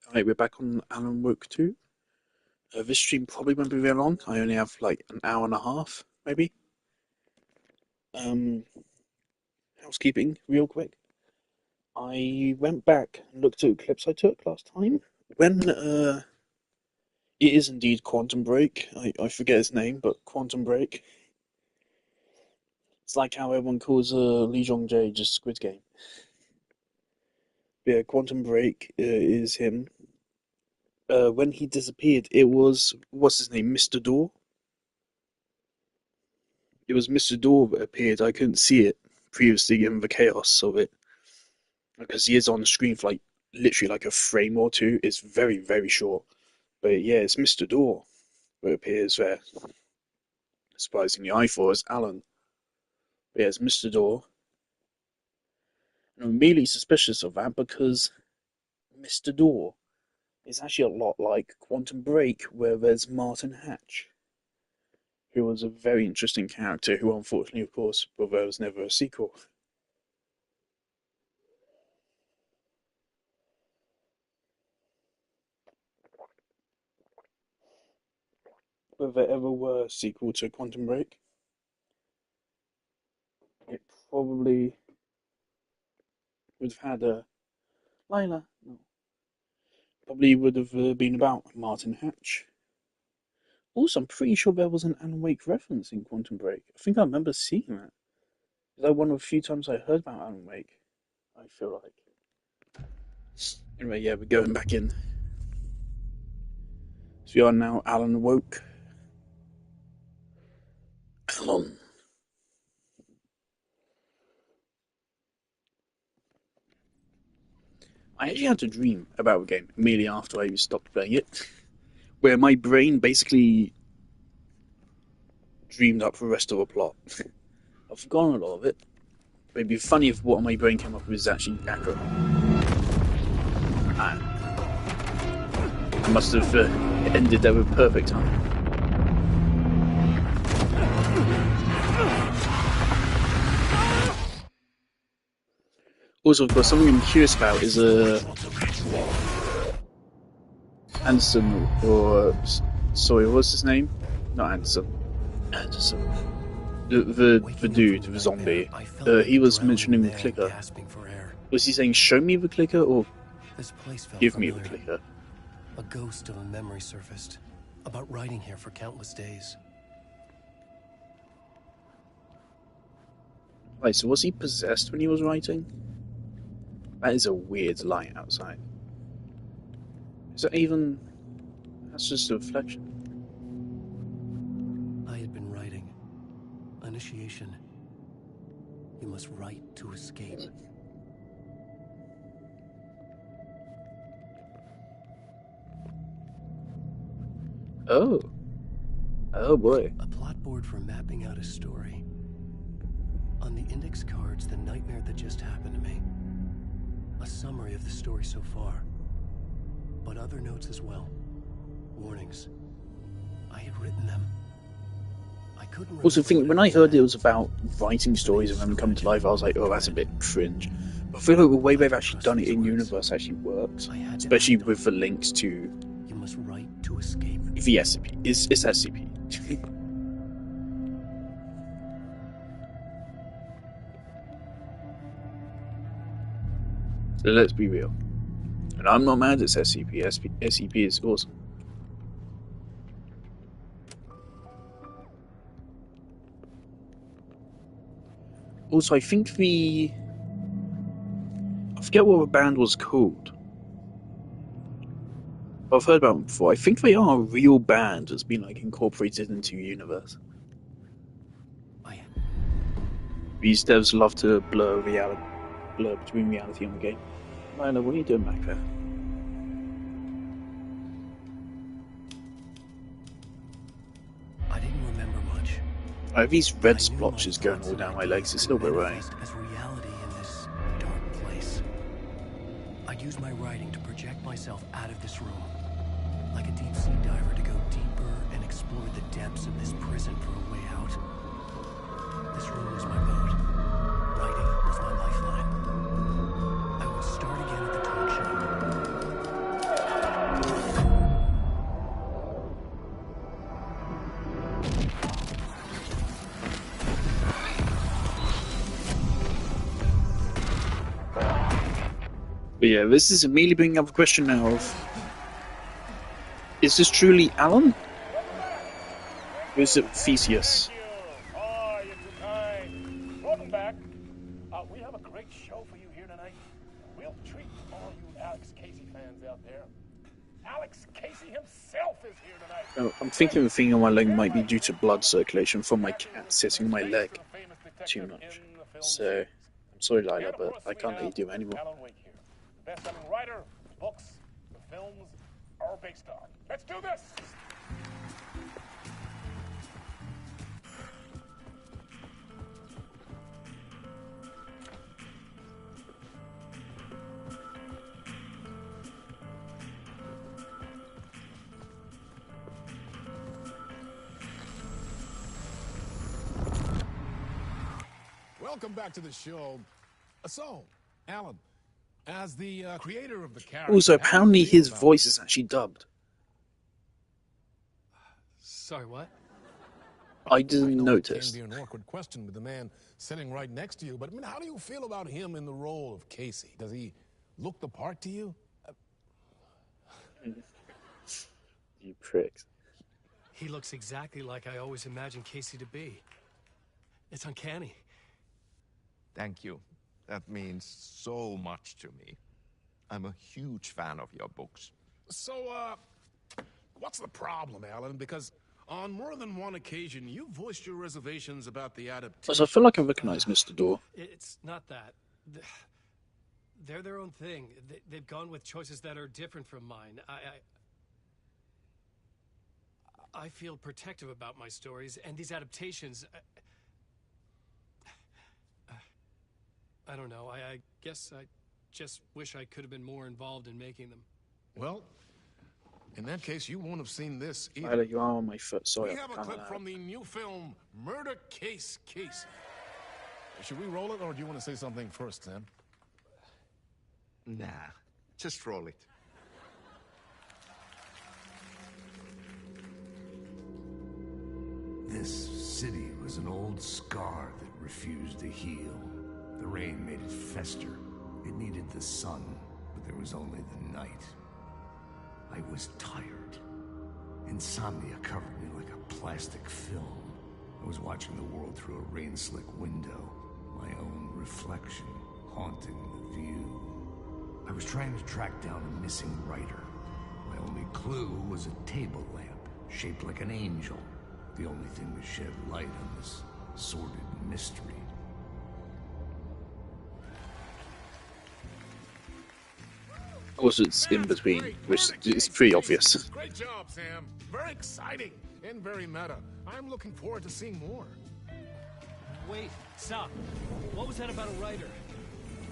Alright, we're back on Alan Wake 2. This stream probably won't be very long. I only have like an hour and a half, maybe. Um, Housekeeping, real quick. I went back and looked at clips I took last time. When it is indeed Quantum Break. I forget his name, but Quantum Break. It's like how everyone calls Lee Jong Jae just Squid Game. Yeah, Quantum Break is him. When he disappeared, it was what's his name, Mr. Door. It was Mr. Door that appeared. I couldn't see it previously given the chaos of it because he is on the screen for like literally like a frame or two. It's very, very short. But yeah, it's Mr. Door that appears there. Surprisingly, I thought it was Alan. But yeah, it's Mr. Door. And I'm immediately suspicious of that because Mr. Door is actually a lot like Quantum Break, where there's Martin Hatch, who was a very interesting character who, unfortunately, of course, well, there was never a sequel. If there ever were a sequel to Quantum Break, it probably would have had a Lila. No, probably would have been about Martin Hatch. Also, I'm pretty sure there was an Alan Wake reference in Quantum Break. I think I remember seeing that. Is that one of the few times I heard about Alan Wake? I feel like. Anyway, yeah, we're going back in. So we are now Alan Woke. Alan. I actually had a dream about the game immediately after I stopped playing it, where my brain basically dreamed up the rest of the plot. I've forgotten a lot of it. But it'd be funny if what my brain came up with is actually accurate. And I must have ended there with perfect time. Also, of course, something I'm curious about is Anderson, or sorry, what's his name? Not Anderson. Anderson. The dude, the zombie. He was mentioning the clicker. Was he saying, "Show me the clicker," or "Give me the clicker"? A ghost of a memory surfaced about writing here for countless days. Right, so was he possessed when he was writing? That is a weird light outside. Is that even... That's just a reflection. I had been writing. Initiation. You must write to escape. Oh. Oh boy. A plot board for mapping out a story. On the index cards, the nightmare that just happened to me. A summary of the story so far. But other notes as well. Warnings. I had written them. I couldn't Also, think when I heard it was about writing stories and them coming to life, I was like, oh, that's a bit cringe. But I feel like the way they've actually done it in universe actually works, especially with the links to. You must write to escape. The SCP. It's SCP. So let's be real. And I'm not mad at SCP. SCP is awesome. Also, I think I forget what the band was called. I've heard about them before. I think they are a real band that's been like incorporated into the universe. These devs love to blur between reality and the game. Lila, what are you doing back there? I didn't remember much. I have these red splotches going all down my legs. It's a little bit worrying. As reality in this dark place. I'd use my writing to project myself out of this room. Like a deep sea diver to go deeper and explore the depths of this prison for a way out. This room was my boat. Writing was my lifeline. I would start again at the talk show. But yeah, this is immediately bringing up a question now of, is this truly Alan? Or is it Theseus? Oh, you're too kind. Welcome back. We have a great show for you here tonight. We'll treat all you Alex Casey fans out there. Alex Casey himself is here tonight. I'm thinking the thing on my leg might be due to blood circulation from my cat sitting on my leg too much. So, I'm sorry, Lila, but I can't let you do it anymore. Alan Wake here. Best-selling writer, books, the films are based on. Let's do this! Welcome back to the show. So, Alan, as the creator of the character... Also, apparently his voice is actually dubbed. Sorry, what? I didn't notice. It can be an awkward question with the man sitting right next to you, but I mean, how do you feel about him in the role of Casey? Does he look the part to you? You pricks. He looks exactly like I always imagined Casey to be. It's uncanny. Thank you. That means so much to me. I'm a huge fan of your books. So, what's the problem, Alan? Because on more than one occasion, you voiced your reservations about the adaptation. Also, I feel like I recognize Mr. Door. It's not that. They're their own thing. They've gone with choices that are different from mine. I feel protective about my stories, and these adaptations... I don't know. I guess I just wish I could have been more involved in making them. Well, in that case, you won't have seen this either. Lila, you are on my foot. Sorry, We have a clip from the new film, Murder Case Casey. Should we roll it, or do you want to say something first, Sam? Nah, just roll it. This city was an old scar that refused to heal. The rain made it fester. It needed the sun, but there was only the night. I was tired. Insomnia covered me like a plastic film. I was watching the world through a rain-slick window, my own reflection haunting the view. I was trying to track down a missing writer. My only clue was a table lamp, shaped like an angel. The only thing to shed light on this sordid mystery. Of course, it's in between, which is pretty obvious. Great job, Sam. Very exciting and very meta. I'm looking forward to seeing more. Wait, stop. What was that about a writer?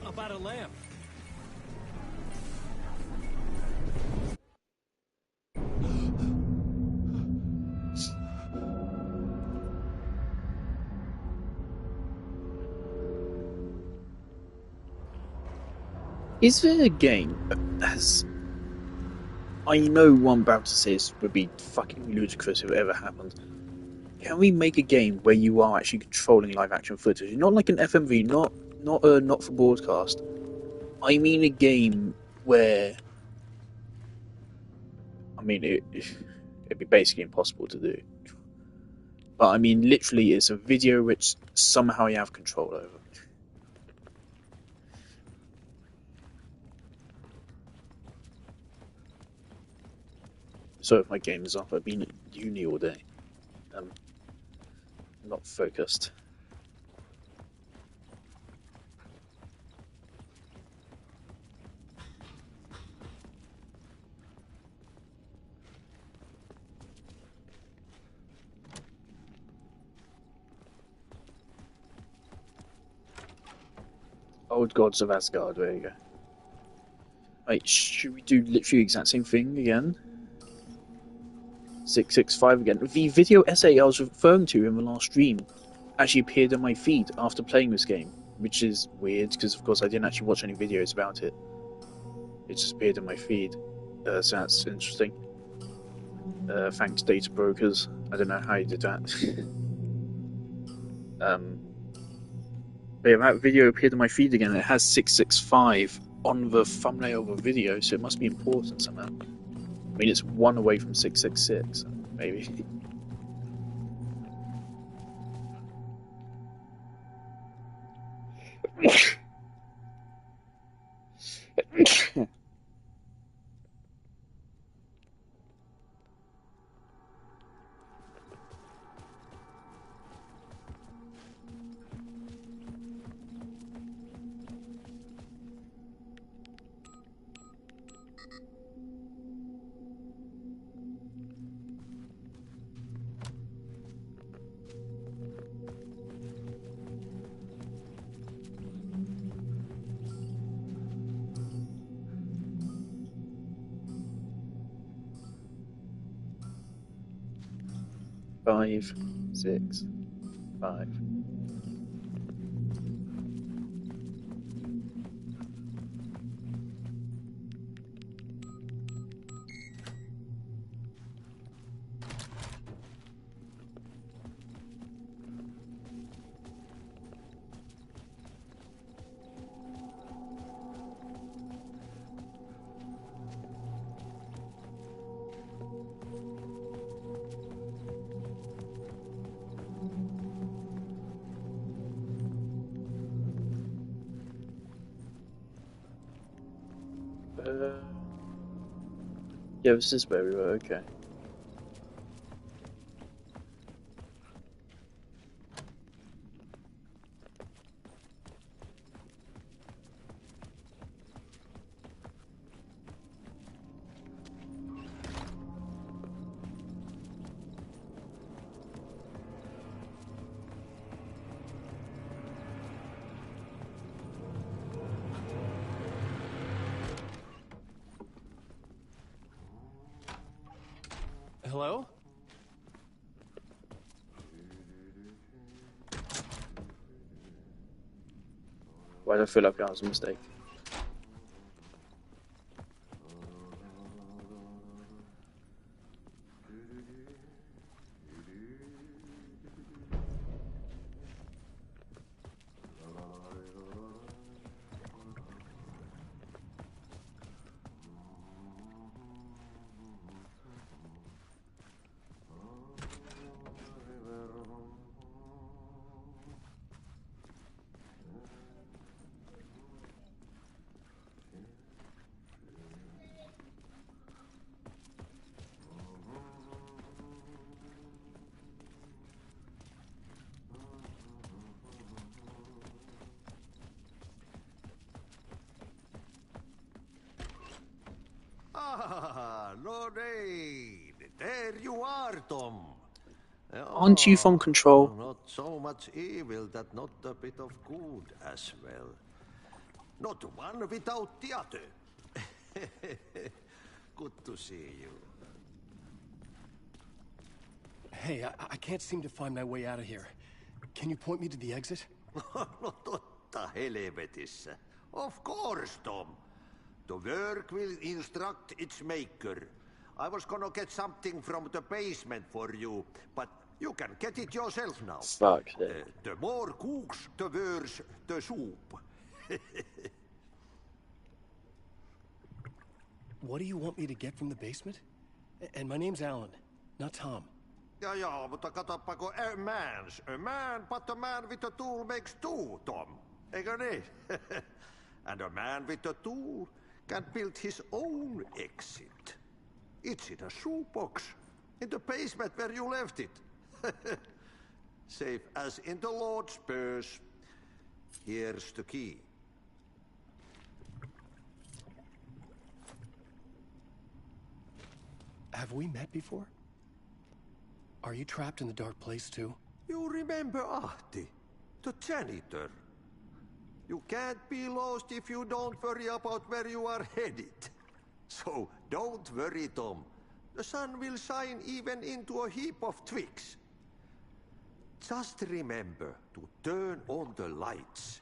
About a lamp? Is there a game as... I know what I'm about to say this would be fucking ludicrous if it ever happened. Can we make a game where you are actually controlling live action footage? Not like an FMV, not for broadcast. I mean a game where... I mean, it'd be basically impossible to do. But I mean, literally, it's a video which somehow you have control over. So if my game is off, I've been at uni all day. Not focused. Old Gods of Asgard, there you go. Wait, should we do literally the exact same thing again? 665 again. The video essay I was referring to in the last stream actually appeared on my feed after playing this game, which is weird because of course I didn't actually watch any videos about it. It just appeared on my feed, so that's interesting. Thanks data brokers. I don't know how you did that. But yeah, that video appeared on my feed again. It has 665 on the thumbnail of a video, so it must be important somehow. I mean, it's one away from 666, maybe. Five, 6, 5. Yeah, this is where we were, okay. Hello? Why do I feel like that was a mistake? Ah, Lorraine, there you are, Tom. Aren't you from Control? Not so much evil that not a bit of good as well. Not one without the other. Good to see you. Hey, I can't seem to find my way out of here. Can you point me to the exit? No totta helvetissä. Of course, Tom. The work will instruct its maker. I was gonna get something from the basement for you, but you can get it yourself now. Fuck it. The more cooks, the worse the soup. What do you want me to get from the basement? And my name's Alan, not Tom. Ja, mutta katoppa, a man, but a man with a tool makes two, Tom. Eikö niin? And a man with a tool can build his own exit. It's in a shoebox, in the basement where you left it. Safe as in the Lord's purse. Here's the key. Have we met before? Are you trapped in the dark place too? You remember Ahti, the janitor. You can't be lost if you don't worry about where you are headed. So don't worry, Tom. The sun will shine even into a heap of twigs. Just remember to turn on the lights.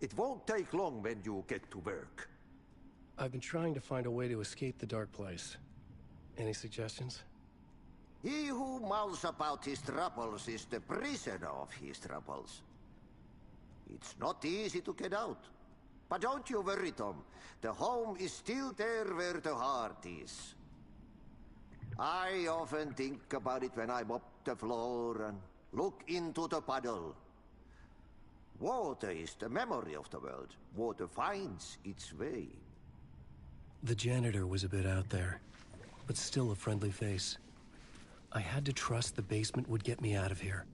It won't take long when you get to work. I've been trying to find a way to escape the dark place. Any suggestions? He who mouths about his troubles is the prisoner of his troubles. It's not easy to get out, But don't you worry, Tom. The home is still there where the heart is. I often think about it when I mop the floor and look into the puddle. Water is the memory of the world. Water finds its way. The janitor was a bit out there, but still a friendly face. I had to trust the basement would get me out of here.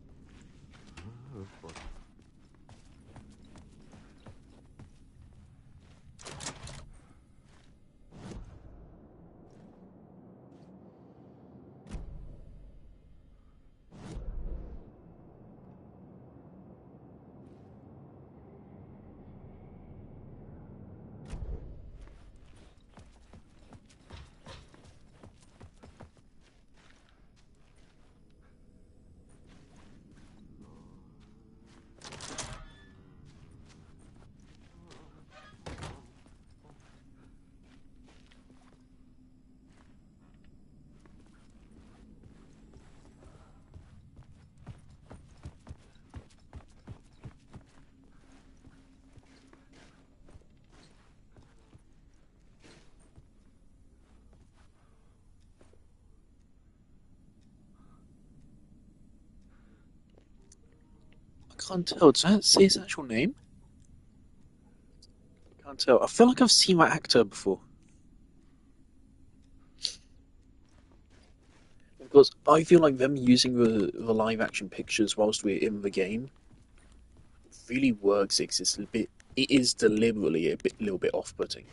I can't tell. Does that say his actual name? Can't tell. I feel like I've seen that actor before. Because I feel like them using the live action pictures whilst we're in the game really works. It is deliberately a little bit off-putting.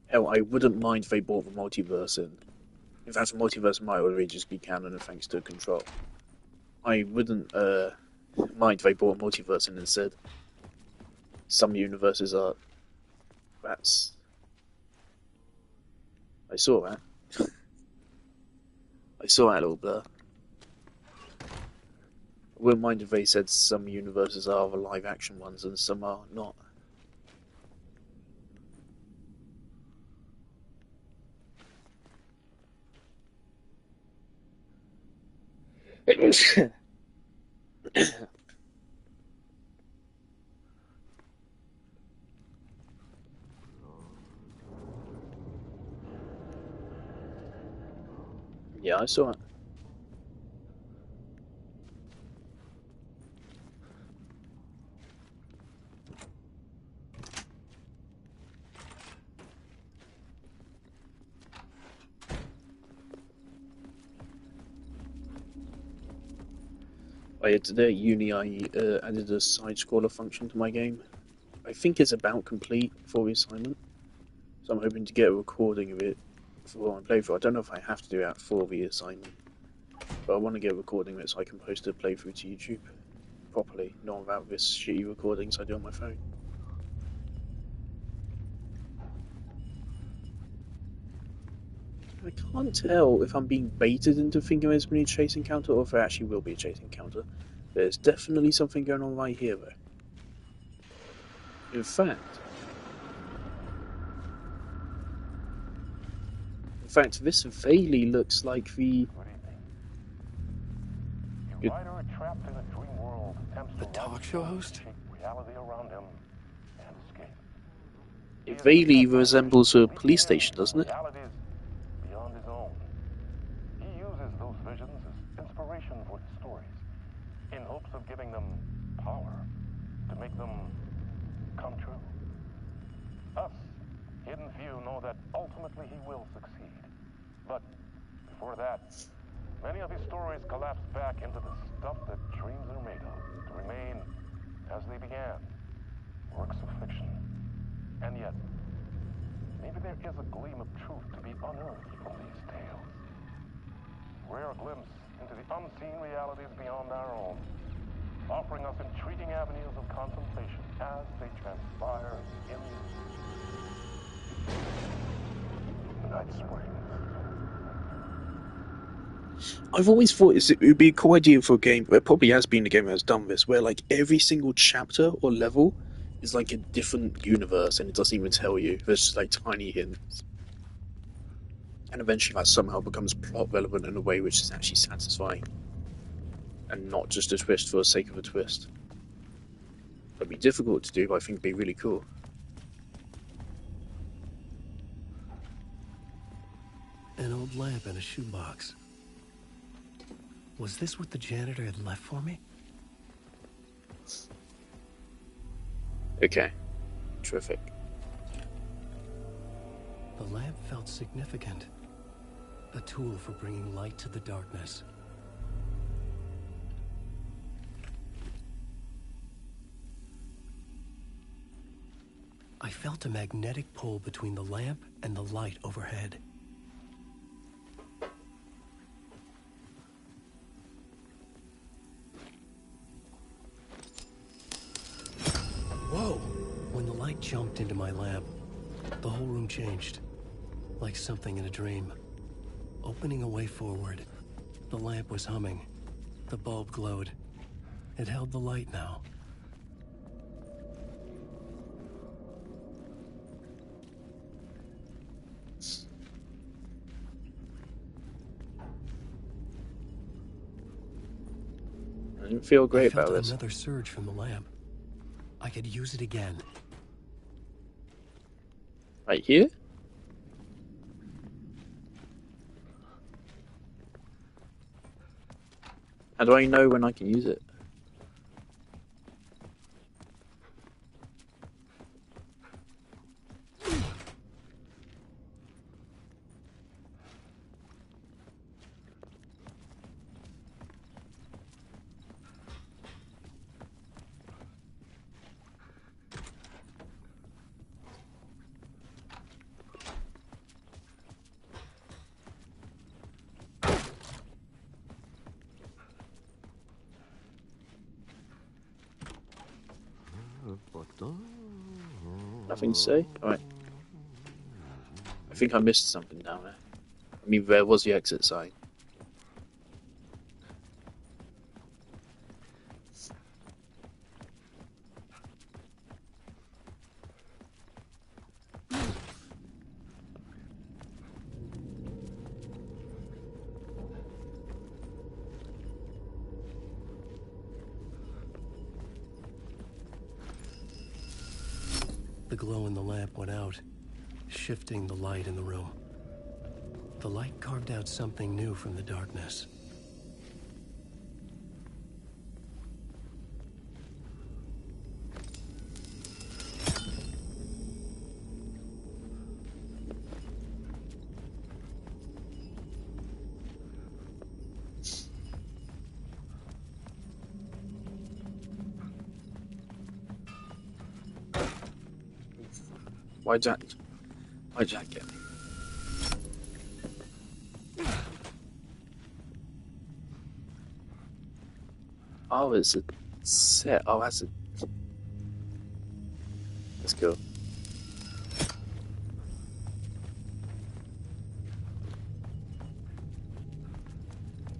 Hell, I wouldn't mind if they brought the multiverse in. In fact, the multiverse might already just be canon thanks to Control. I wouldn't mind if they brought a multiverse in instead. Some universes are... That's... I saw that. I saw that little blur. I wouldn't mind if they said some universes are the live action ones and some are not. Yeah, I saw it. Today at uni I added a side-scroller function to my game. I think it's about complete for the assignment, so I'm hoping to get a recording of it for my playthrough. I don't know if I have to do that for the assignment, but I want to get a recording of it so I can post a playthrough to YouTube properly, not without this shitty recordings I do on my phone. I can't tell if I'm being baited into thinking there's going to be a chase encounter or if there actually will be a chase encounter. There's definitely something going on right here, though. In fact, this vaguely looks like the... Good. Trapped in a dream world The talk show host? Reality around him and escape. It vaguely resembles a police station, doesn't it? Realities beyond his own. He uses those visions as inspiration for his stories, in hopes of giving them power to make them come true. Us, hidden few, know that ultimately he will succeed. But before that, many of his stories collapse back into the stuff that dreams are made of, to remain as they began, works of fiction. And yet, maybe there is a gleam of truth to be unearthed from these tales. Rare glimpse into the unseen realities beyond our own, offering us intriguing avenues of contemplation as they transpire in the night spring. I've always thought it would be a cool idea for a game, but it probably has been a game that has done this, where like every single chapter or level is like a different universe and it doesn't even tell you. There's just like tiny hints. And eventually that somehow becomes plot relevant in a way which is actually satisfying. And not just a twist for the sake of a twist. It'd be difficult to do, but I think it'd be really cool. An old lamp in a shoebox. Was this what the janitor had left for me? Okay. Terrific. The lamp felt significant. A tool for bringing light to the darkness. I felt a magnetic pull between the lamp and the light overhead. Whoa! When the light jumped into my lamp, the whole room changed. Like something in a dream. Opening a way forward. The lamp was humming. The bulb glowed. It held the light now. I didn't feel great I felt about this. another surge from the lamp. I could use it again. Right here? How do I know when I can use it? Nothing to say? Alright. I think I missed something down there. I mean, where was the exit sign? The glow in the lamp went out, shifting the light in the room. The light carved out something new from the darkness. Why'd Jack get me? Oh, it's a set. Oh, that's cool.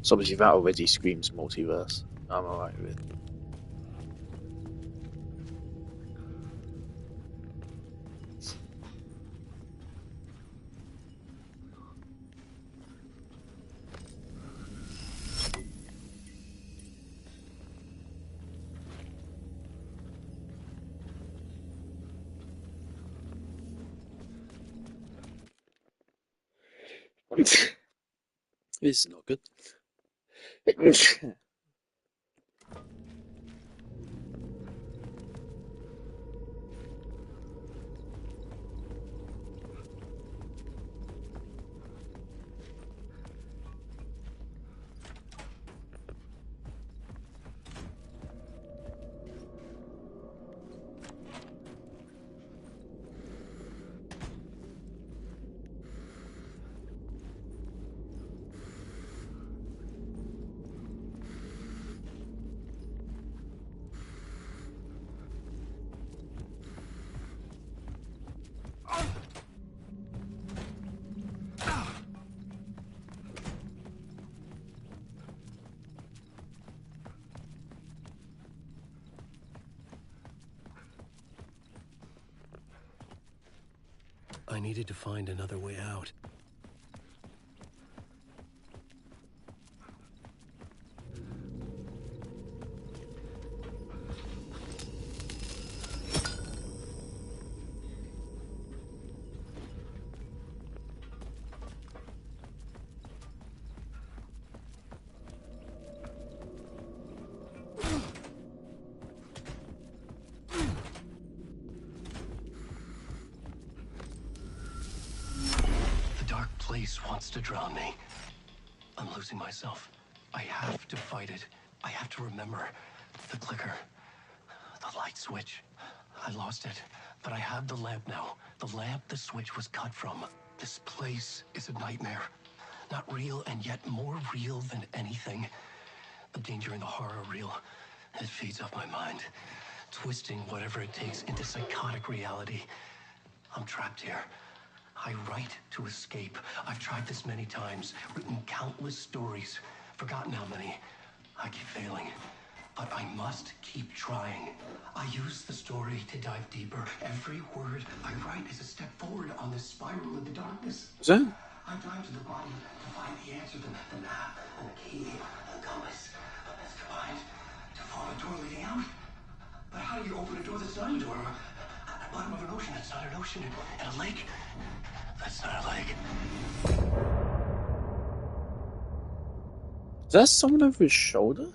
So obviously that already screams multiverse. I'm alright with it. This is not good. I needed to find another way out. beast wants to drown me. I'm losing myself. I have to fight it. I have to remember. The clicker. The light switch. I lost it. But I have the lamp now. The lamp the switch was cut from. This place is a nightmare. Not real, and yet more real than anything. The danger and the horror real. It feeds off my mind. Twisting whatever it takes into psychotic reality. I'm trapped here. I write to escape. I've tried this many times, written countless stories, forgotten how many. I keep failing, but I must keep trying. I use the story to dive deeper. Every word I write is a step forward on this spiral of the darkness. Is that? I dive to the body to find the answer, the map, and the key, the compass. It's combined to form a door leading out. But how do you open a door that's not a door? At the bottom of an ocean that's not an ocean, and a lake that's not a lake. Is that someone over his shoulder?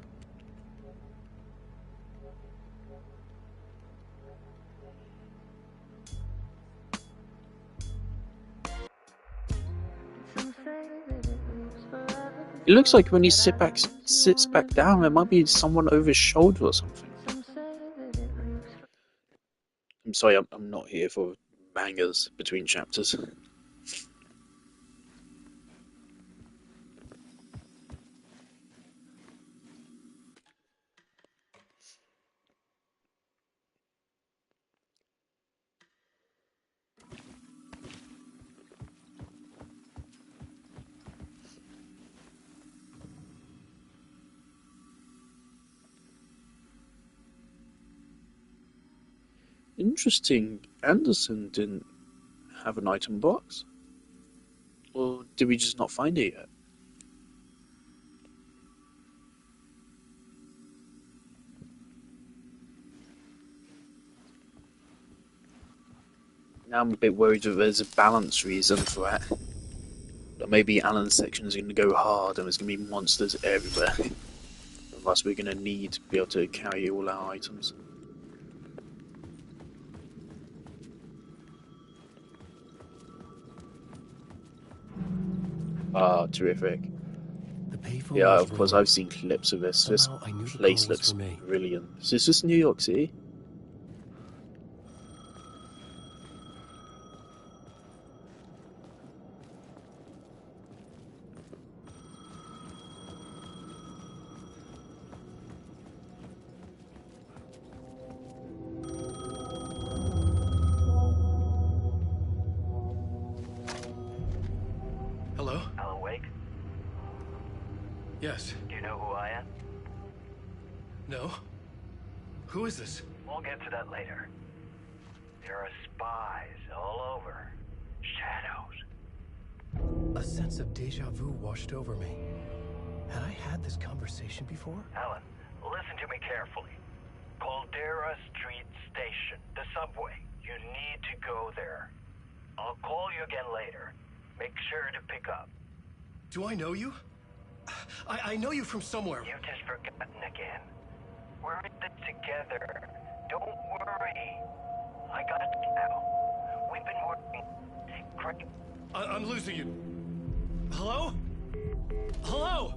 It looks like when he sits back down, there might be someone over his shoulder or something. I'm sorry, I'm not here for bangers between chapters. Interesting. Anderson didn't have an item box? Or did we just not find it yet? Now I'm a bit worried that there's a balance reason for that. But maybe Alan's section is going to go hard and there's going to be monsters everywhere. Otherwise we're going to need to be able to carry all our items. Ah, terrific. Yeah, of course, I've seen clips of this. This place looks brilliant. Is this New York City? Hello? Alan Wake? Yes. Do you know who I am? No? Who is this? We'll get to that later. There are spies all over. Shadows. A sense of deja vu washed over me. Had I had this conversation before? Alan, listen to me carefully. Caldera Street Station, the subway. You need to go there. I'll call you again later. Make sure to pick up. Do I know you? I know you from somewhere. You've just forgotten again. We're in this together. Don't worry. I got you now. We've been working great. I'm losing you. Hello? Hello?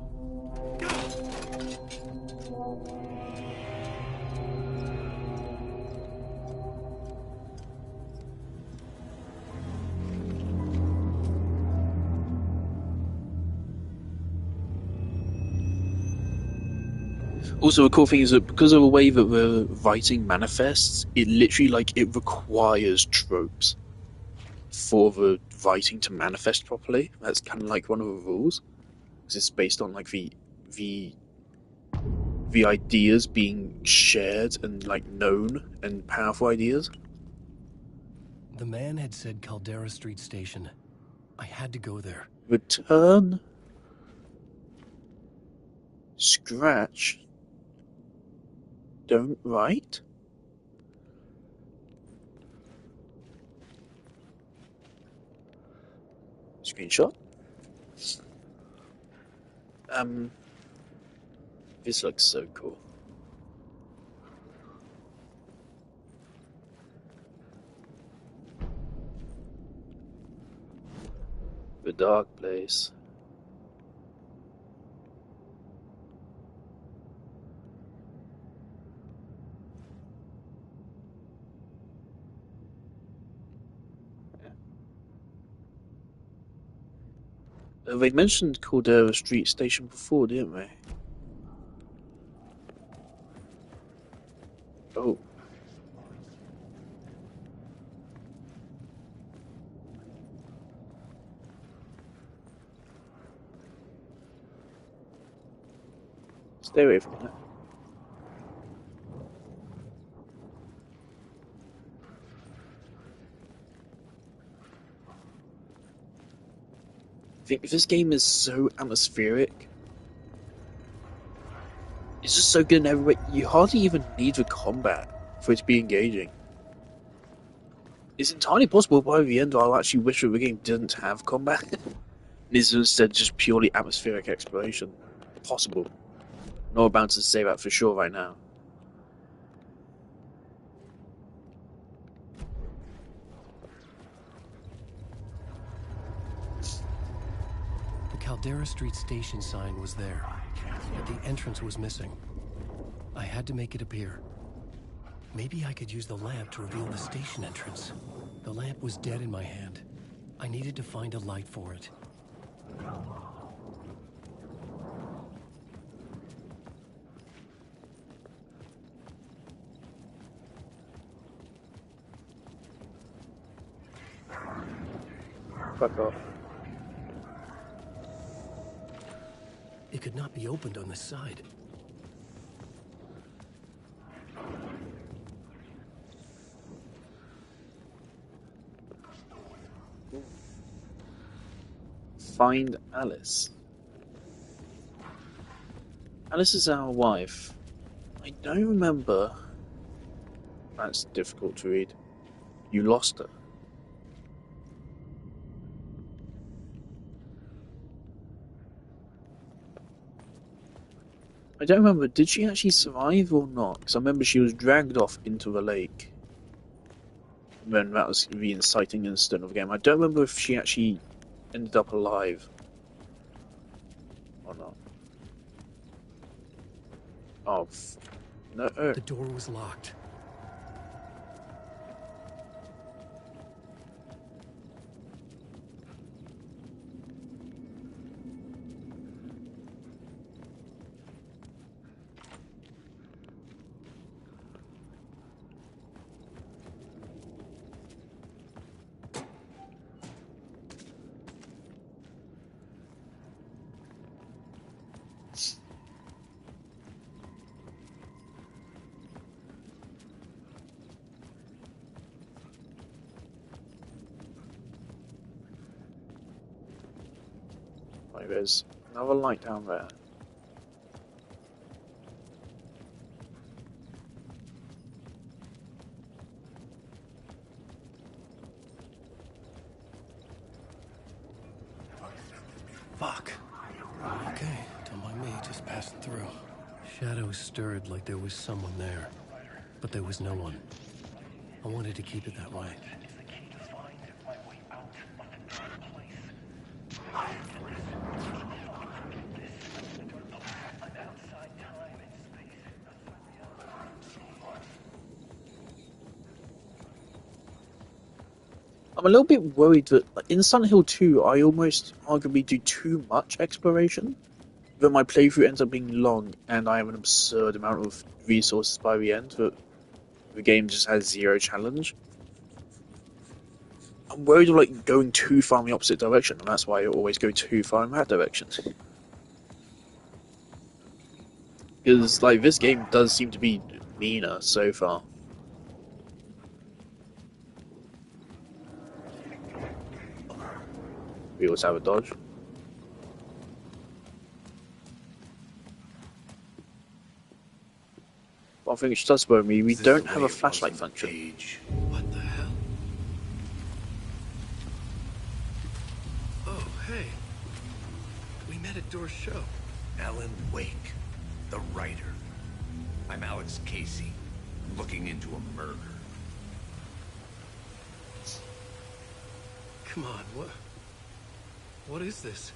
Also, the cool thing is that because of the way that the writing manifests, it literally, like, it requires tropes for the writing to manifest properly. That's kind of like one of the rules, because it's based on like the ideas being shared and like known and powerful ideas. The man had said Caldera Street Station. I had to go there. Return. Scratch. Don't write. Screenshot. This looks so cool. The dark place. They mentioned Caldera Street Station before, didn't they? Oh. Stay away from that. I think this game is so atmospheric. It's just so good in every way. You hardly even need the combat for it to be engaging. It's entirely possible by the end I'll actually wish that the game didn't have combat. It's instead just purely atmospheric exploration. Possible. Not about to say that for sure right now. The Caldera Street station sign was there, but the entrance was missing. I had to make it appear. Maybe I could use the lamp to reveal the station entrance. The lamp was dead in my hand. I needed to find a light for it. Fuck off. It could not be opened on the side. Find Alice. Alice is our wife. I don't remember. That's difficult to read. You lost her. I don't remember, did she actually survive or not? Because I remember she was dragged off into the lake. When that was the inciting incident of the game. I don't remember if she actually ended up alive. Or not. Oh, no. The door was locked. Right, there's another light down there. Fuck. Okay, don't mind me, just passing through. Shadows stirred like there was someone there, but there was no one. I wanted to keep it that way. I'm a little bit worried that in Silent Hill 2 I almost arguably do too much exploration. That my playthrough ends up being long and I have an absurd amount of resources by the end that the game just has zero challenge. I'm worried of like going too far in the opposite direction, and that's why I always go too far in that direction. Because like this game does seem to be meaner so far. We always have a dodge. One thing which does worry me, we don't have a flashlight function. What the hell? Oh, hey. We met at Door's show. Alan Wake, the writer. I'm Alex Casey, looking into a murder. Come on, what? What is this?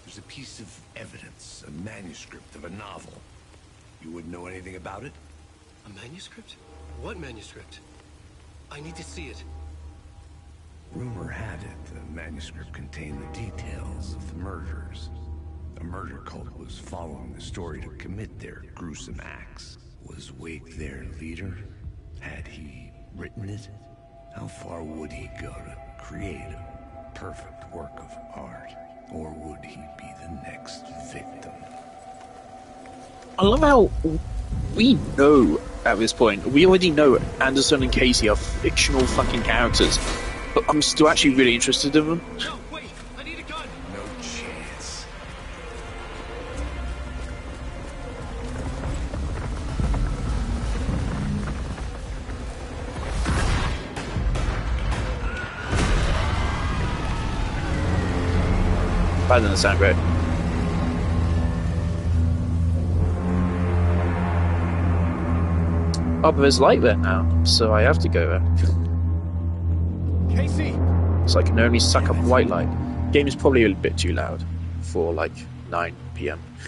There's a piece of evidence, a manuscript of a novel. You wouldn't know anything about it? A manuscript? What manuscript? I need to see it. Rumor had it the manuscript contained the details of the murders. A murder cult was following the story to commit their gruesome acts. Was Wake their leader? Had he written it? How far would he go to create a perfect work of art? Or would he be the next victim? I love how we know at this point, we already know Anderson and Casey are fictional fucking characters, but I'm still actually really interested in them. No, wait! I need a gun! No chance. That doesn't sound great. Oh, but there's light there now, so I have to go there. Casey! So I can only suck up white light. Game is probably a bit too loud for like 9 PM. I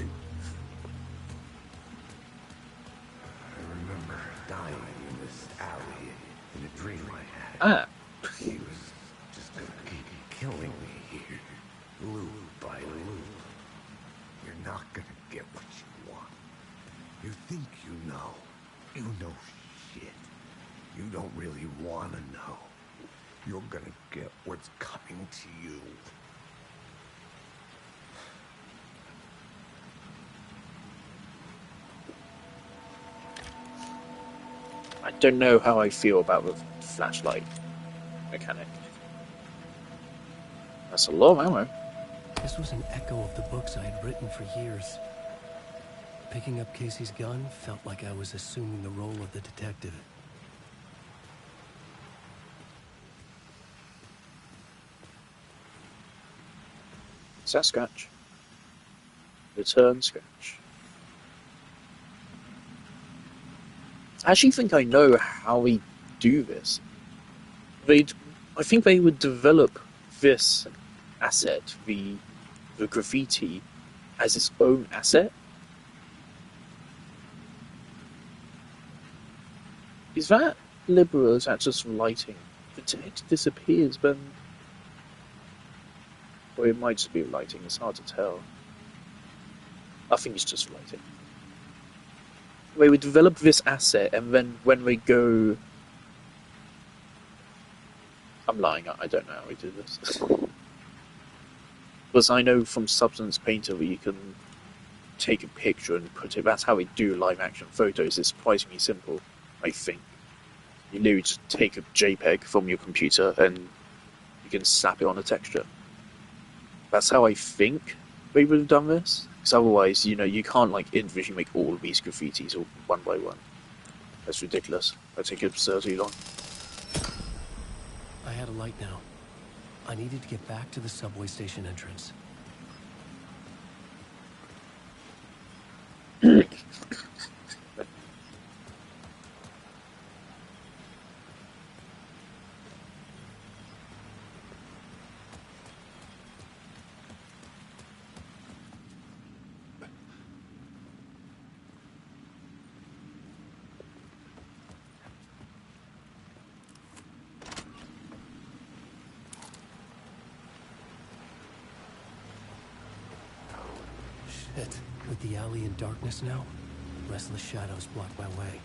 remember dying in this alley in a dream I had. Ah, He was just gonna keep killing me here, loop by loop. You're not gonna get what you want. You think you know. You know shit. You don't really want to know. You're gonna get what's coming to you. I don't know how I feel about the flashlight mechanic. That's a lot of ammo. This was an echo of the books I had written for years. Picking up Casey's gun felt like I was assuming the role of the detective. Is that Scratch? Return Scratch. I actually think I know how we do this. I think they would develop this asset, the graffiti, as its own asset. Is that liberal or is that just lighting? The text disappears, but... Or it might just be lighting, it's hard to tell. I think it's just lighting. They would develop this asset, and then when we go... I'm lying, I don't know how we do this. Because I know from Substance Painter that you can take a picture and put it... That's how we do live action photos, it's surprisingly simple, I think. You literally just take a JPEG from your computer and you can slap it on a texture. That's how I think they would have done this. Because otherwise, you know, you can't like individually make all of these graffitis all one by one. That's ridiculous. That take absurdly long. I had a light now. I needed to get back to the subway station entrance. Shit. With the alley in darkness now, restless shadows block my way.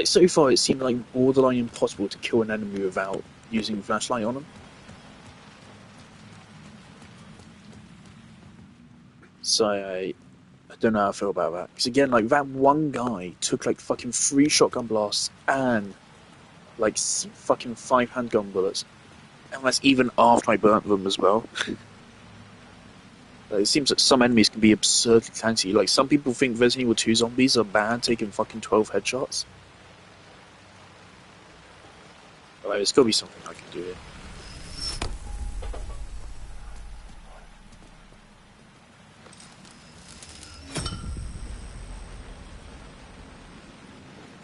So far it seemed like borderline impossible to kill an enemy without using a flashlight on them. So I don't know how I feel about that. Because again, like that one guy took like fucking 3 shotgun blasts and like fucking 5 handgun bullets. And that's even after I burnt them as well. It seems that some enemies can be absurdly tanky. Like some people think Resident Evil 2 zombies are bad, taking fucking 12 headshots. But there's gotta be something I can do here.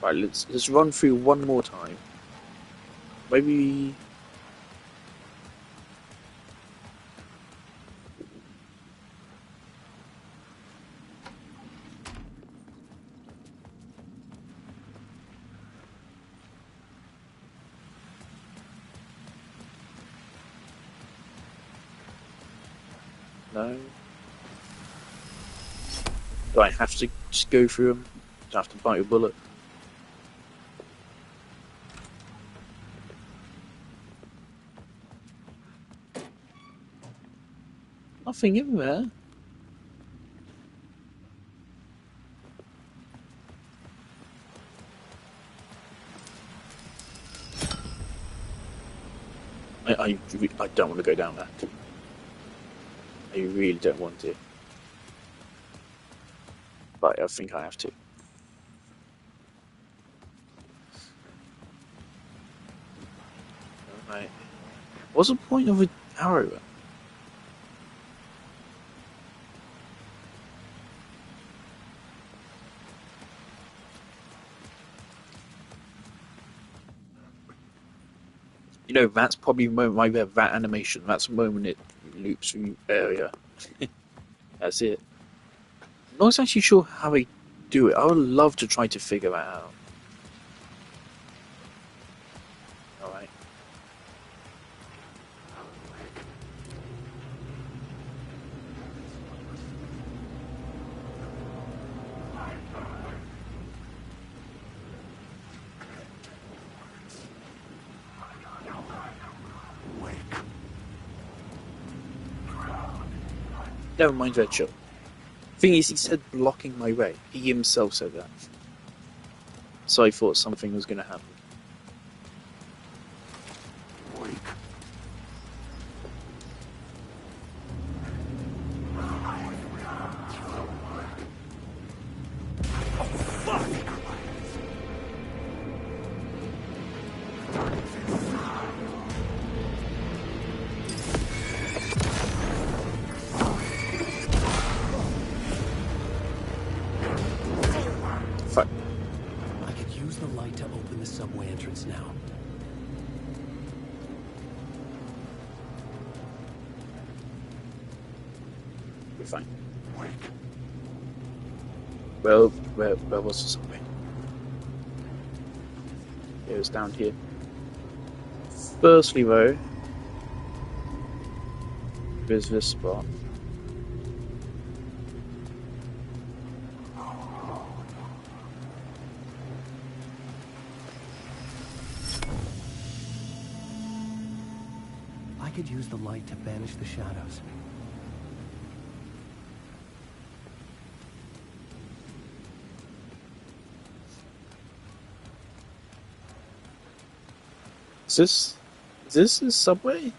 Right, let's run through one more time. Maybe. No. Do I have to just go through them? Do I have to bite a bullet? Nothing in there. I don't want to go down there. I really don't want to. But I think I have to. Alright. What's the point of an arrow? You know, that's probably the moment right there, that animation. That's the moment it loops through area. That's it. I'm not actually sure how they do it. I would love to try to figure that out. Alright. Never mind Red Shield. Thing is, he said blocking my way. He himself said that. So I thought something was going to happen. Fine. Well, where was the subway? It was down here. Firstly, though, there's this spot. I could use the light to banish the shadows. Is this the subway?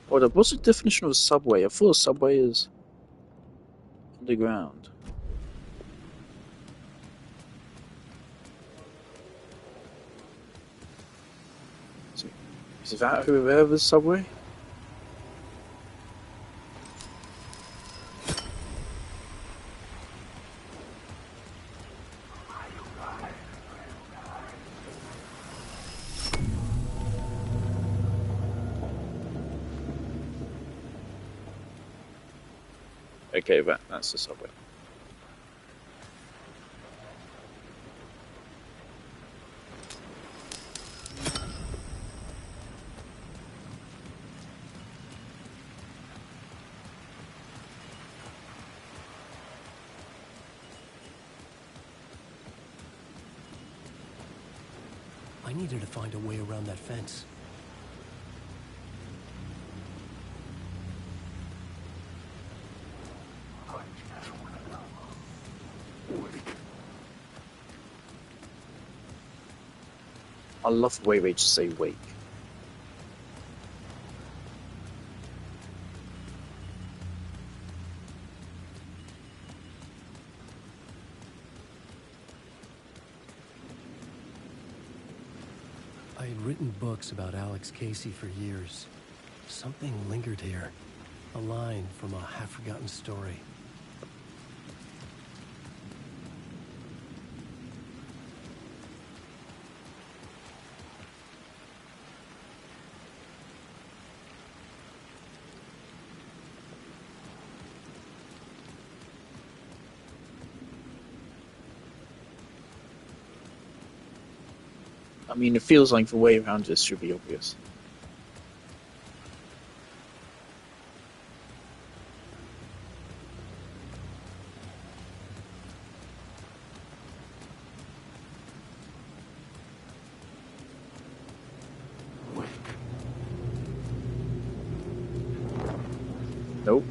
Or what's the definition of a subway? I thought a subway is underground. Is that whoever's subway? Okay, that's the subway. I needed to find a way around that fence. I love the way they just say wake. I had written books about Alex Casey for years. Something lingered here. A line from a half-forgotten story. I mean, it feels like the way around this should be obvious. Nope.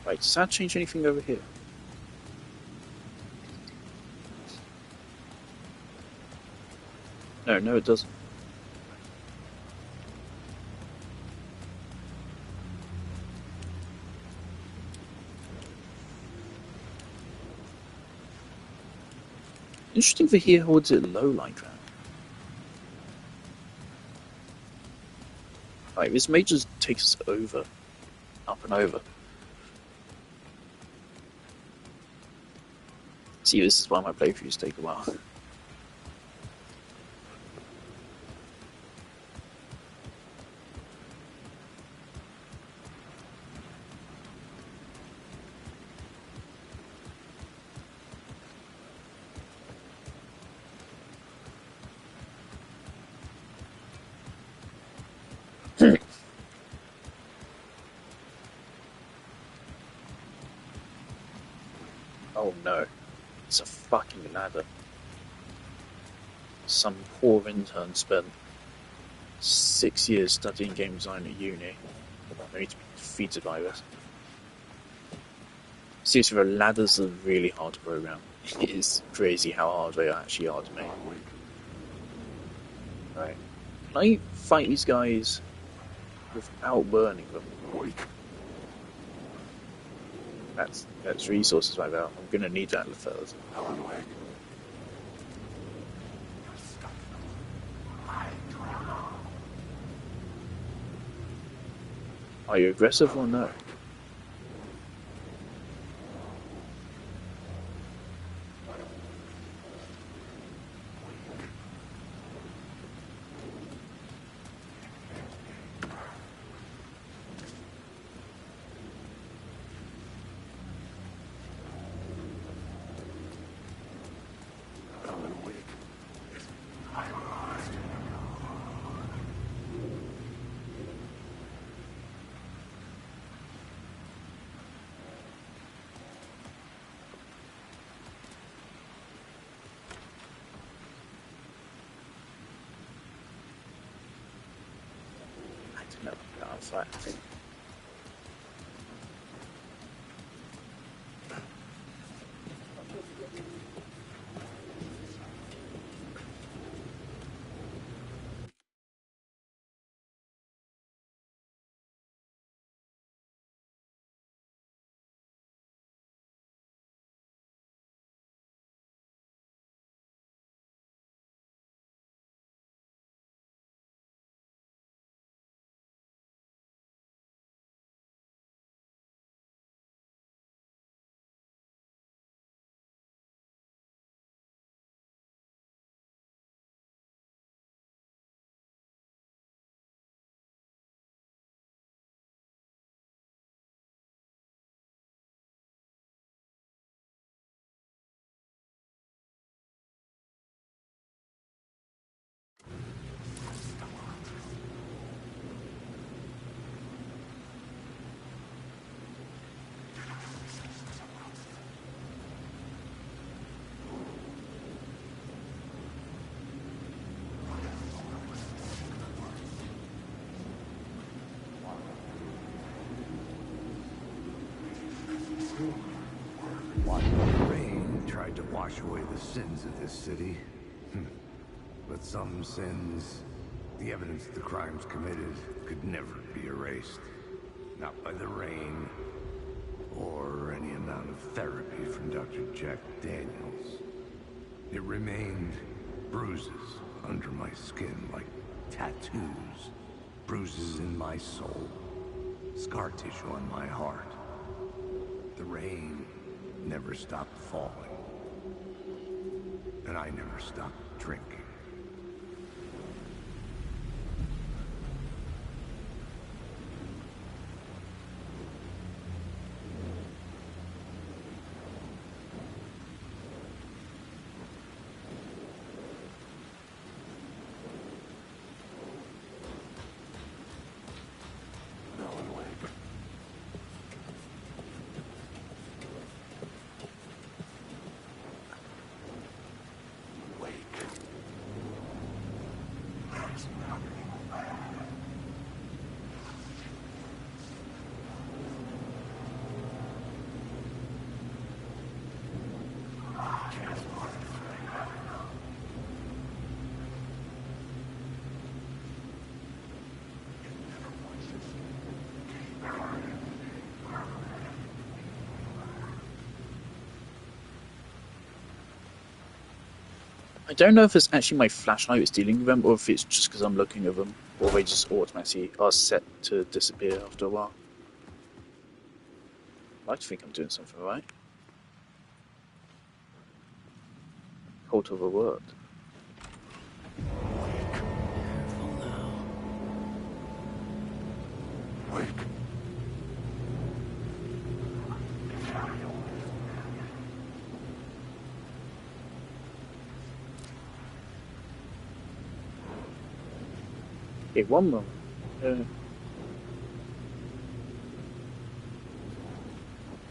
Right, does that change anything over here? No, it doesn't. Interesting for here holds it low like that. Right, this may just take us over. Up and over. See, this is why my playthroughs take a while. Oh no, it's a fucking ladder. Some poor intern spent 6 years studying game design at uni, only to be defeated by this. Seriously, the ladders are really hard to program. It is crazy how hard they actually are to make. Right. Can I fight these guys without burning them? That's resources right there. I'm gonna need that first. Are you aggressive or no? No, it's fine. The rain tried to wash away the sins of this city. But some sins, the evidence of the crimes committed, could never be erased. Not by the rain, or any amount of therapy from Dr. Jack Daniels. It remained bruises under my skin, like tattoos. Bruises in my soul. Scar tissue on my heart. The rain never stopped falling. And I never stopped drinking. I don't know if it's actually my flashlight that's dealing with them, or if it's just because I'm looking at them, or they just automatically are set to disappear after a while. I like to think I'm doing something right. Cult of a word. Careful now. Okay, one moment.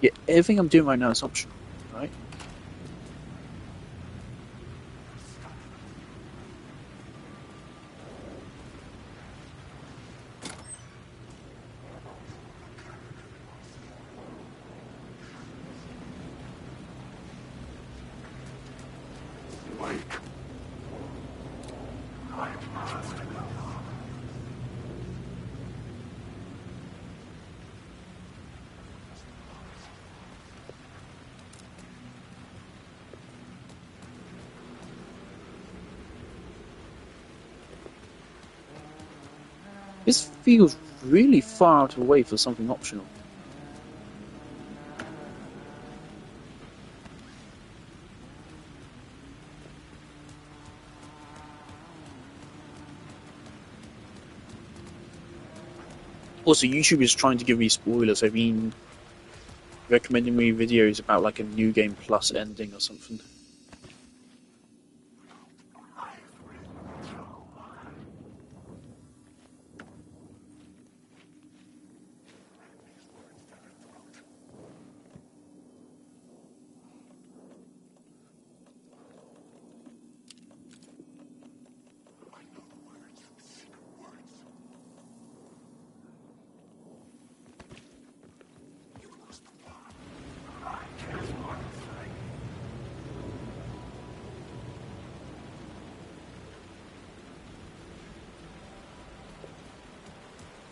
Yeah, everything I'm doing right now is optional, right? This feels really far out away for something optional. Also, YouTube is trying to give me spoilers. I mean, recommending me videos about like a New Game Plus ending or something.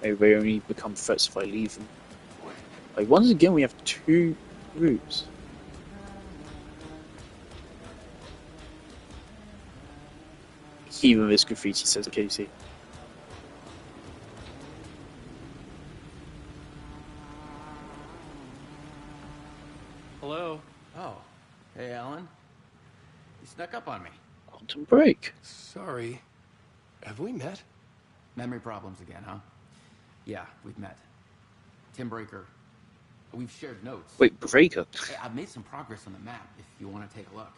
Maybe they only become threats if I leave them. Like, once again, we have two routes. Even this graffiti says Casey. Hello? Oh. Hey, Alan. You snuck up on me. Quantum Break. Sorry. Have we met? Memory problems again, huh? Yeah, we've met. Tim Breaker. We've shared notes. Wait, Breaker? Hey, I've made some progress on the map, if you want to take a look.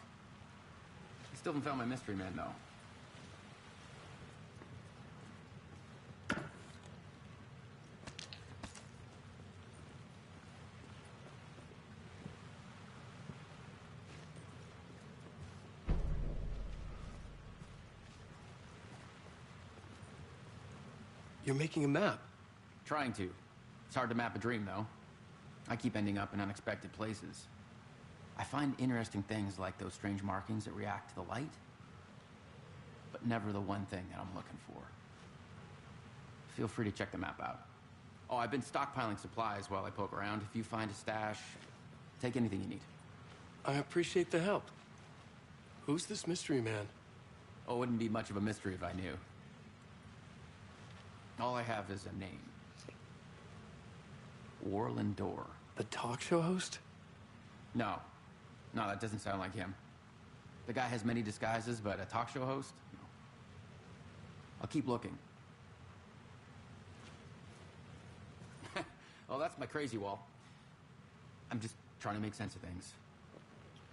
I still haven't found my mystery man, though. You're making a map. Trying to. It's hard to map a dream, though. I keep ending up in unexpected places. I find interesting things like those strange markings that react to the light, but never the one thing that I'm looking for. Feel free to check the map out. Oh, I've been stockpiling supplies while I poke around. If you find a stash, take anything you need. I appreciate the help. Who's this mystery man? Oh, it wouldn't be much of a mystery if I knew. All I have is a name. Warlin Door. The talk show host? No. No, that doesn't sound like him. The guy has many disguises, but a talk show host? No. I'll keep looking. Oh, that's my crazy wall. I'm just trying to make sense of things.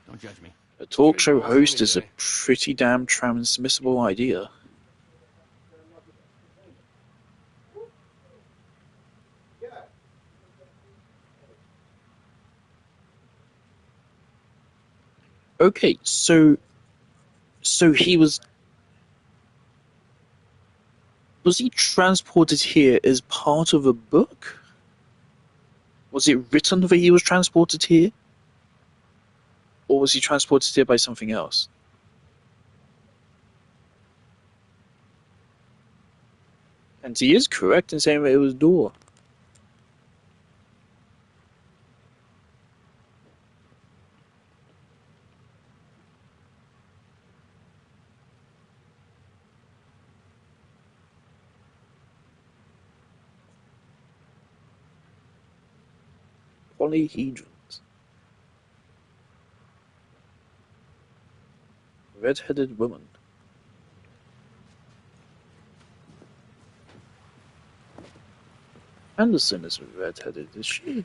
Don't judge me. A talk show host is a pretty damn transmissible idea. Okay, so he was he transported here as part of a book? Was it written that he was transported here? Or was he transported here by something else? And he is correct in saying that it was Door. Polyhedrons. Red-headed woman. Anderson is red-headed, is she?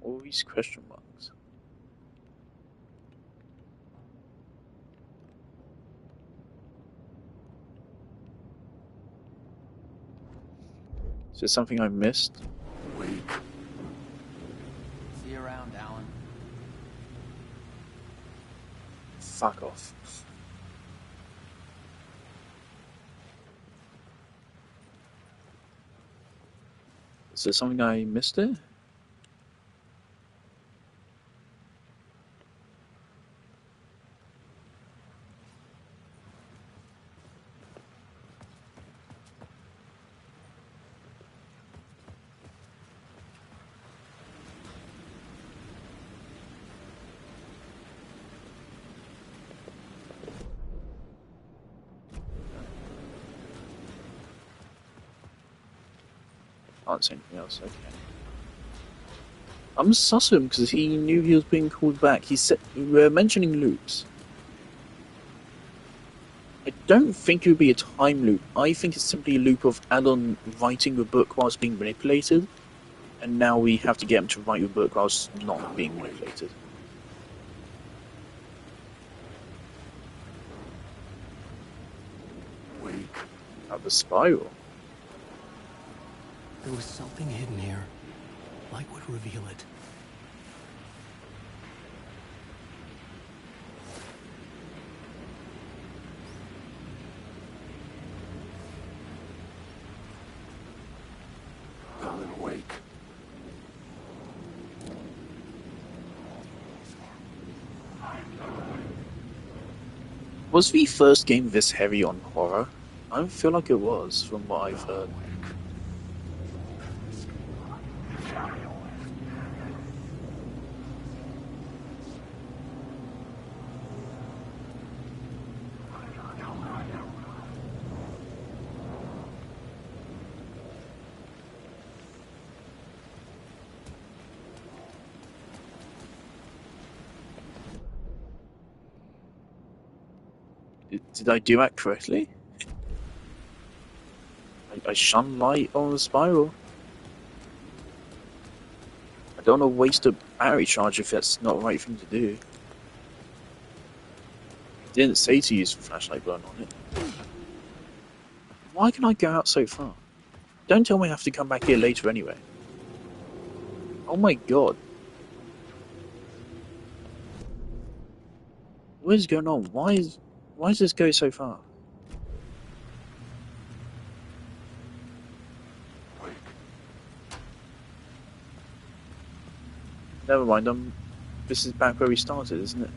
All these question marks. Is there something I missed? Wake. See you around, Alan. Fuck off. Is there something I missed there? Can't say anything else, okay. I'm sus of him because he knew he was being called back. He said, we're mentioning loops. I don't think it would be a time loop. I think it's simply a loop of Alan writing a book whilst being manipulated, and now we have to get him to write a book whilst not being manipulated. Wake. At the spiral. There was something hidden here. Light would reveal it. Alan, wake. Was the first game this heavy on horror? I don't feel like it was, from what I've heard. Did I do that correctly? I shone light on the spiral. I don't want to waste a battery charge if that's not the right thing to do. I didn't say to use the flashlight burn on it. Why can I go out so far? Don't tell me I have to come back here later anyway. Oh my god. What is going on? Why does this go so far? Never mind. This is back where we started, isn't it?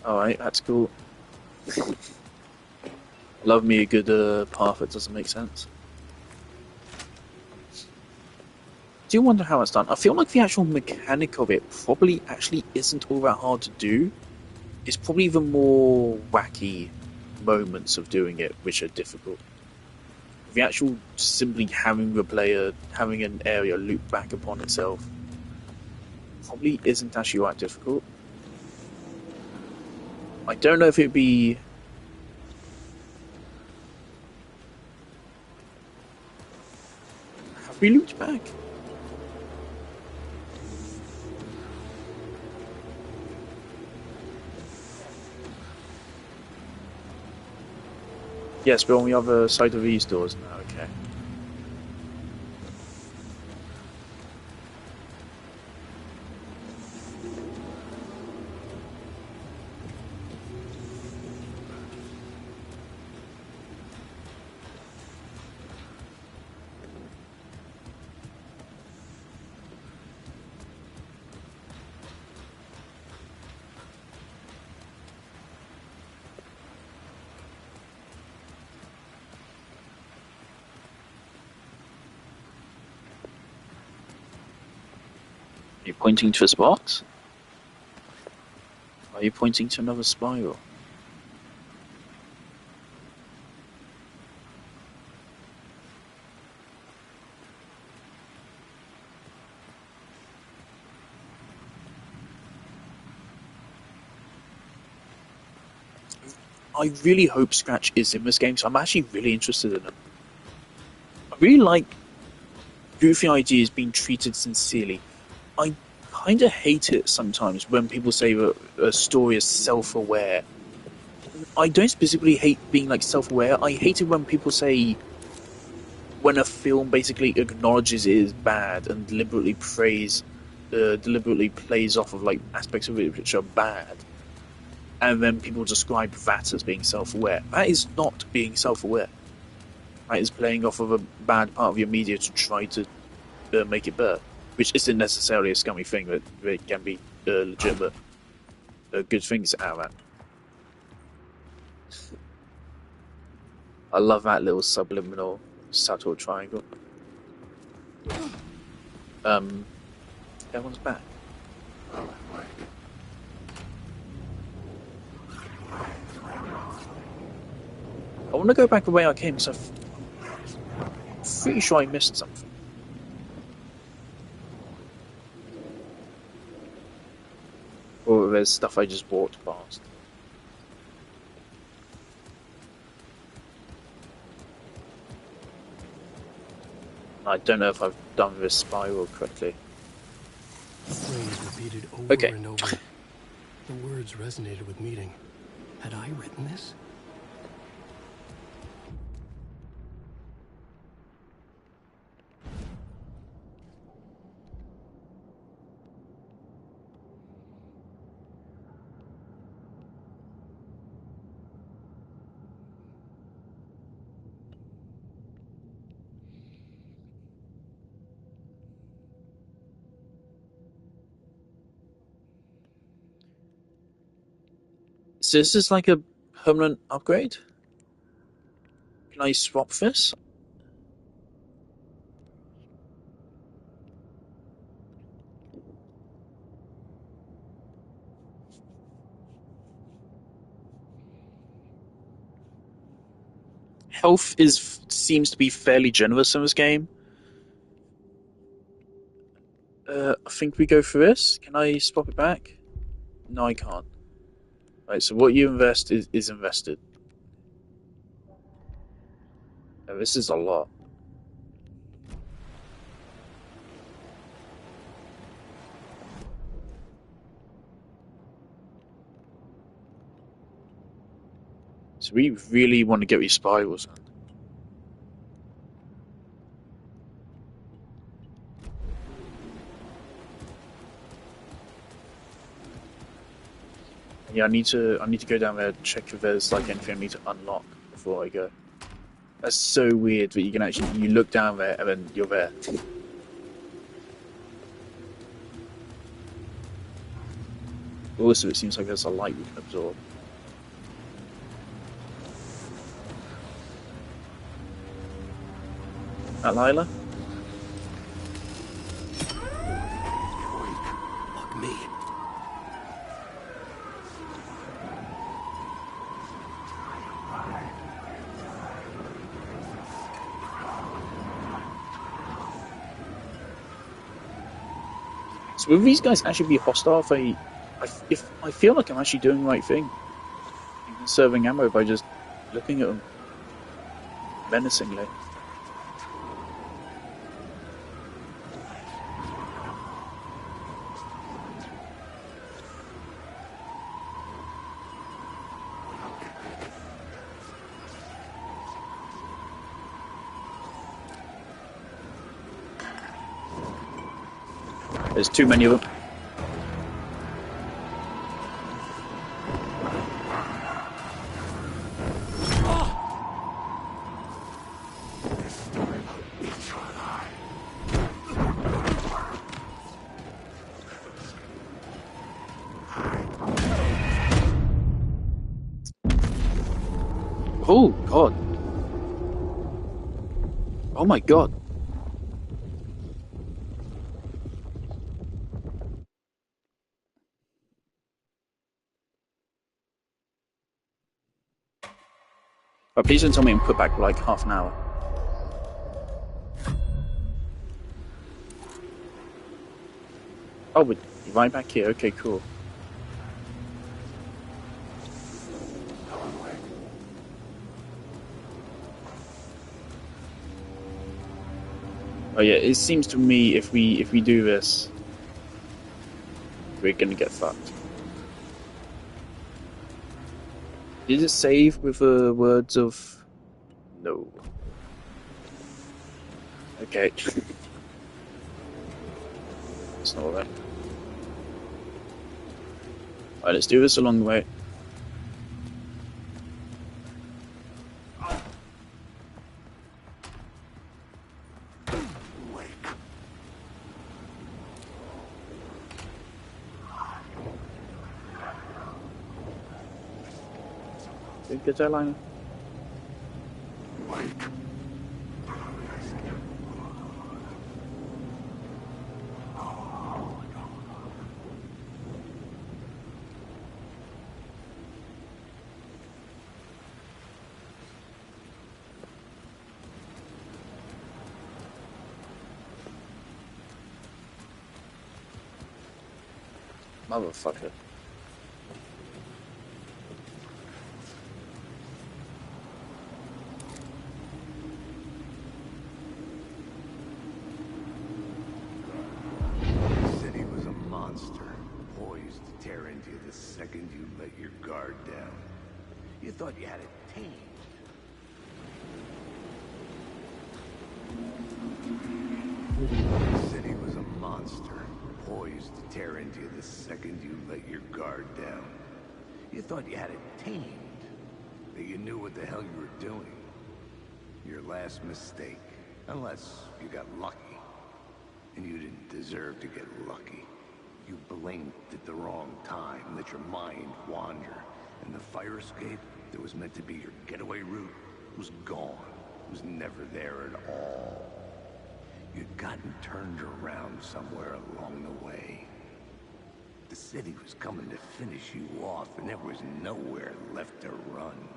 Alright, that's cool. Love me a good path that doesn't make sense. Do you wonder how it's done? I feel like the actual mechanic of it probably actually isn't all that hard to do. It's probably the more wacky moments of doing it which are difficult. The actual simply having the player, having an area loop back upon itself probably isn't actually that difficult. I don't know if it'd be... Have we looped back? Yes, we're on the other side of these doors now, okay. Are you pointing to a spot? Are you pointing to another spiral? I really hope Scratch is in this game, so I'm actually really interested in him. I really like goofy ideas being treated sincerely. I kind of hate it sometimes when people say that a story is self-aware. I don't specifically hate being like self-aware. I hate it when people say when a film basically acknowledges it is bad and deliberately plays off of like aspects of it which are bad, and then people describe that as being self-aware. That is not being self-aware. That is playing off of a bad part of your media to try to make it better, which isn't necessarily a scummy thing, but it can be legitimate good things out of that. I love that little subliminal, subtle triangle. Everyone's back. I want to go back the way I came, so I'm pretty sure I missed something. Or there's stuff I just walked past. I don't know if I've done this spiral correctly. The phrase repeated over Okay. and over. The words resonated with meaning. Had I written this? So this is like a permanent upgrade? Can I swap this? Health seems to be fairly generous in this game. I think we go for this. Can I swap it back? No, I can't. Right, so what you invest is invested. Oh, this is a lot. So we really want to get these spirals in. Yeah, I need to go down there and check if there's like anything I need to unlock before I go. That's so weird that you can actually you look down there and then you're there. Also, it seems like there's a light we can absorb. That Lila? Fuck me. So will these guys actually be hostile if I feel like I'm actually doing the right thing? Conserving ammo by just looking at them menacingly. There's too many of them. Oh God. Oh my God. Oh, please don't tell me I'm put back for like half an hour. Oh, we're right back here. Okay, cool. Oh yeah, it seems to me if we do this, we're gonna get fucked. Did it save with the words of no? Okay. It's not right. Alright, let's do this along the way. Good airliner. Motherfucker. The city was a monster, poised to tear into you the second you let your guard down. You thought you had it tamed. The city was a monster, poised to tear into you the second you let your guard down. You thought you had it tamed, that you knew what the hell you were doing. Your last mistake, unless you got lucky. And you didn't deserve to get lucky. You blinked at the wrong time, let your mind wander, and the fire escape that was meant to be your getaway route was gone. It was never there at all. You'd gotten turned around somewhere along the way. The city was coming to finish you off, and there was nowhere left to run.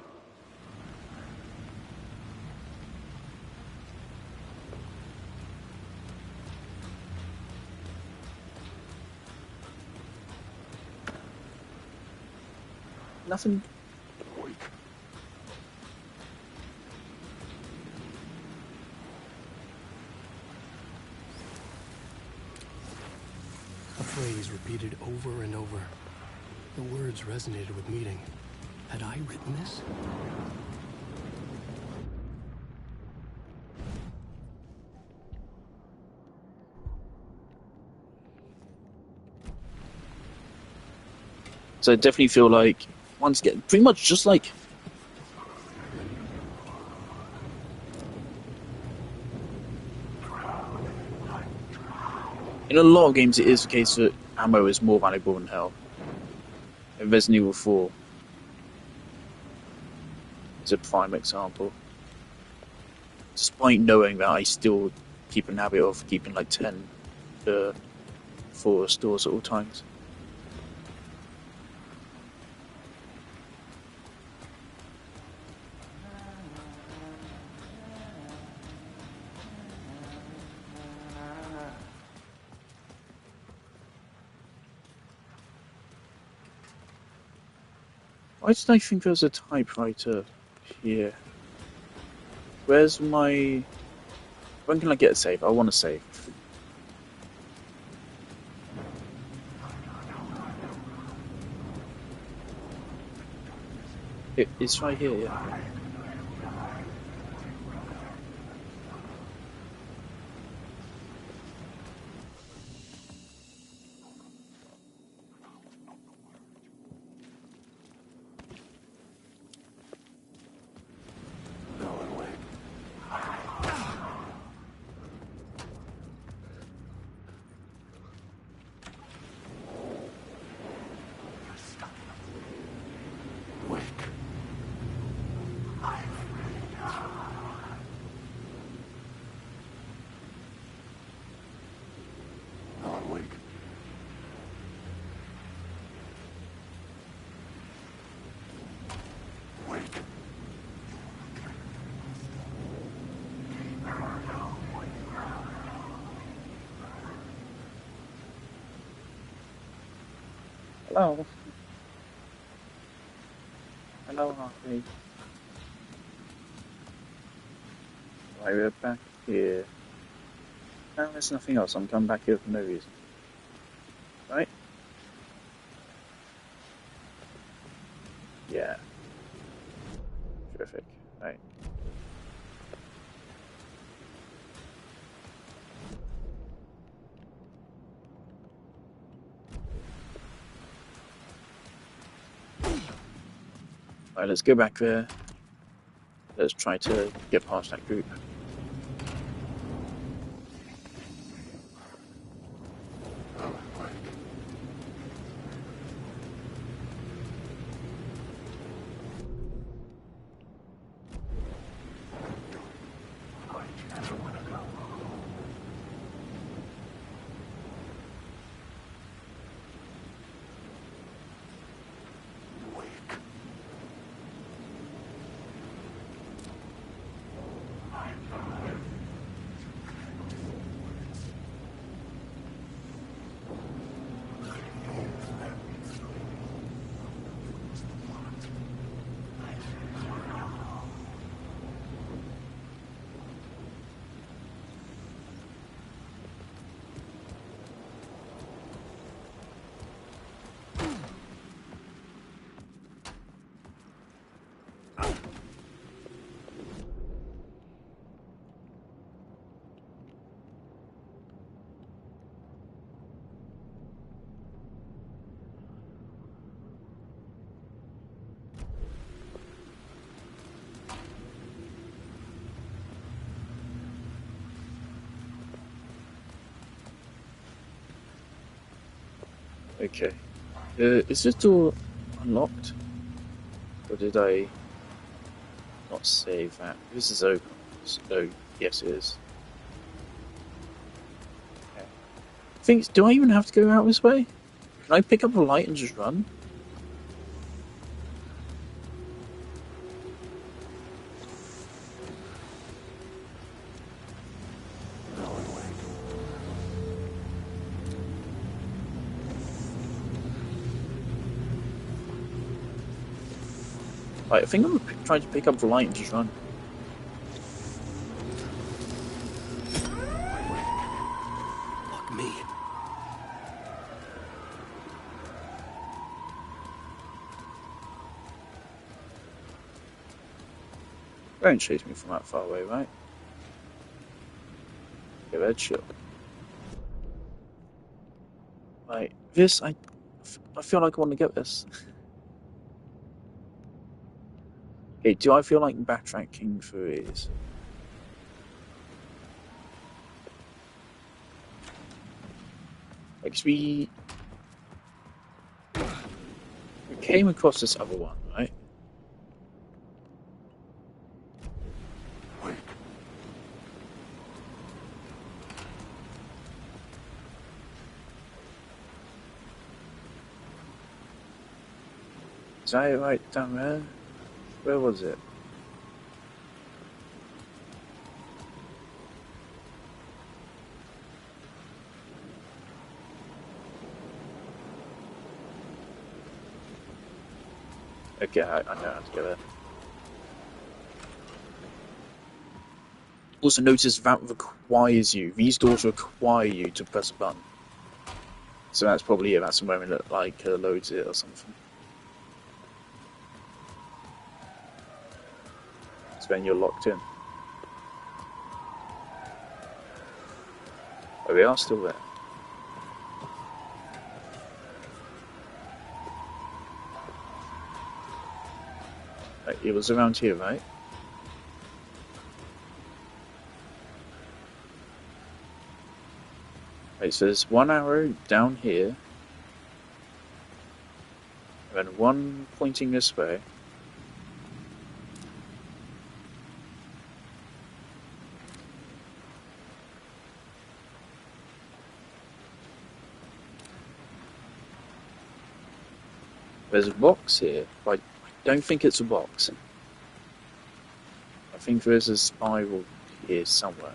Nothing. A phrase repeated over and over. The words resonated with meaning. Had I written this? So I definitely feel like once again, pretty much just like in a lot of games, it is the case that ammo is more valuable than health. In Resident Evil 4 is a prime example. Despite knowing that, I still keep an habit of keeping like 10 for stores at all times. Why did I think there was a typewriter here? Where's my... When can I get a save? I want to save. It's right here, yeah. Hello. Hello, Harvey. Right, we're back here. No, there's nothing else. I'm coming back here for no reason. Right? Yeah. Terrific. Right. Right, let's go back there. Let's try to get past that group. Okay. Is this door unlocked? Or did I not save that? This is open. Oh, yes it is. Okay. Do I even have to go out this way? Can I pick up a light and just run? Right, I think I'm trying to pick up the light and just run. Fuck me. Don't chase me from that far away, right? Okay, that's chill. Right, this, I feel like I want to get this. Okay, do I feel like backtracking through these? Like, we came across this other one, right? Is that it right down there? Where was it? Okay, I know how to get it. Also notice that requires you. These doors require you to press a button. So that's probably it. That's the moment that like loads it or something. So then you're locked in. Oh, we are still there. Right, it was around here, right? Right, so there's one arrow down here, and then one pointing this way. There's a box here, but I don't think it's a box. I think there's a spiral here somewhere.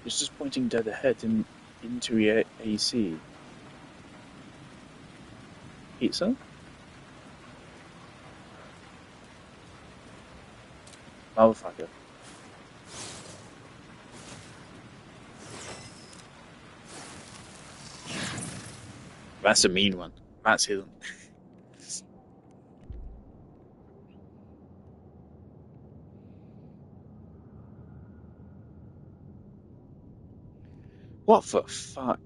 It's just pointing dead ahead into the AC. Pizza? Motherfucker. That's a mean one. That's hidden. What the fuck?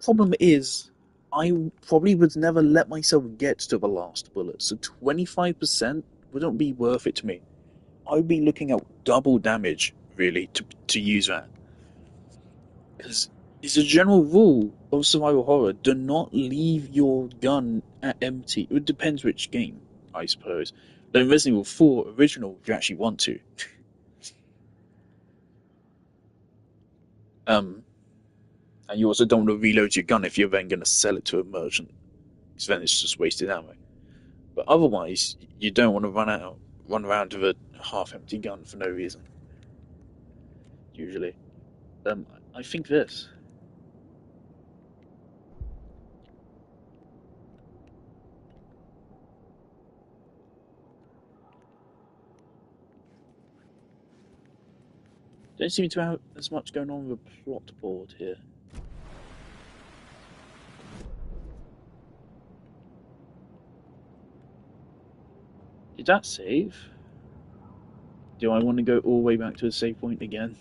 Problem is, I probably would never let myself get to the last bullet, so 25% wouldn't be worth it to me. I would be looking at double damage, really, to use that. Because it's a general rule of survival horror, do not leave your gun at empty. It depends which game, I suppose. Though in Resident Evil 4 original, you actually want to. And you also don't want to reload your gun if you're then going to sell it to a merchant, because then it's just wasted ammo. But otherwise, you don't want to run around with a half-empty gun for no reason. Usually. I think this. Don't seem to have as much going on with the plot board here. Did that save? Do I want to go all the way back to the save point again?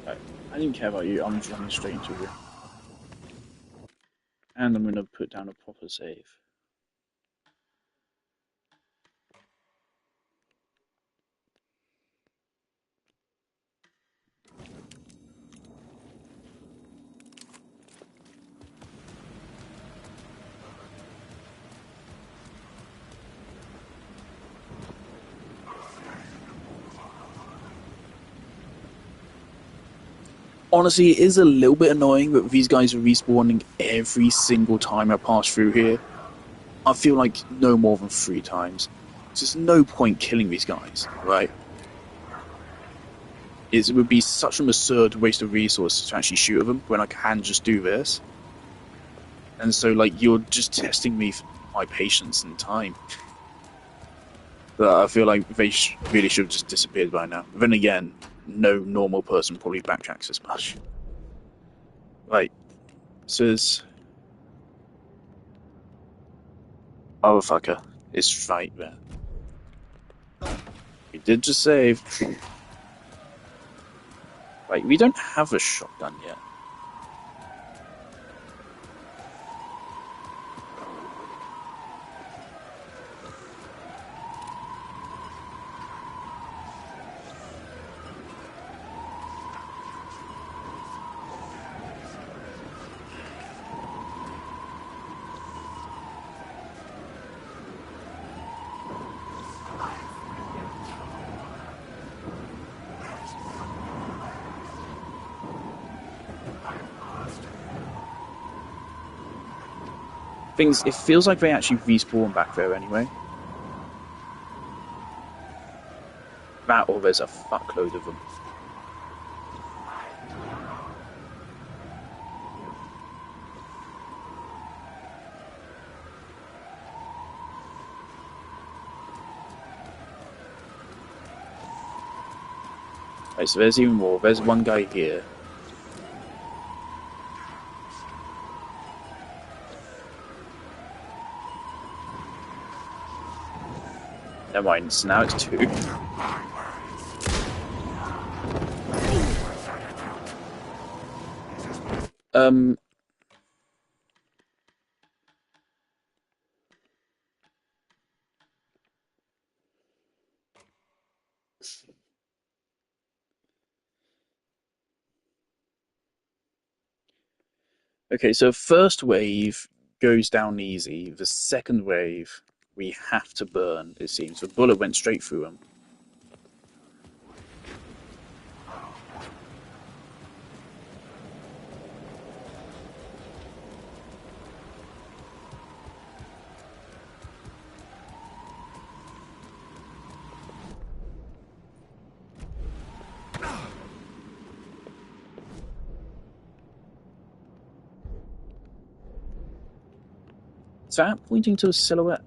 Right. I didn't care about you, I'm just running straight into it. And I'm gonna put down a proper save. Honestly, it is a little bit annoying that these guys are respawning every single time I pass through here. I feel like no more than 3 times. There's no point killing these guys, right? It would be such an absurd waste of resources to actually shoot at them when I can just do this. And so, like, you're just testing me for my patience and time. But I feel like they really should have just disappeared by now. Then again, no normal person probably backtracks as much. Right, so there's... Oh, fucker. It's right there. We did just save. Right, we don't have a shotgun yet. It feels like they actually respawn back there anyway. That or there's a fuckload of them. Right, so there's even more. There's one guy here. Never mind, so now it's 2. Okay, so first wave goes down easy. The second wave, we have to burn, it seems. The bullet went straight through him. Is that pointing to a silhouette?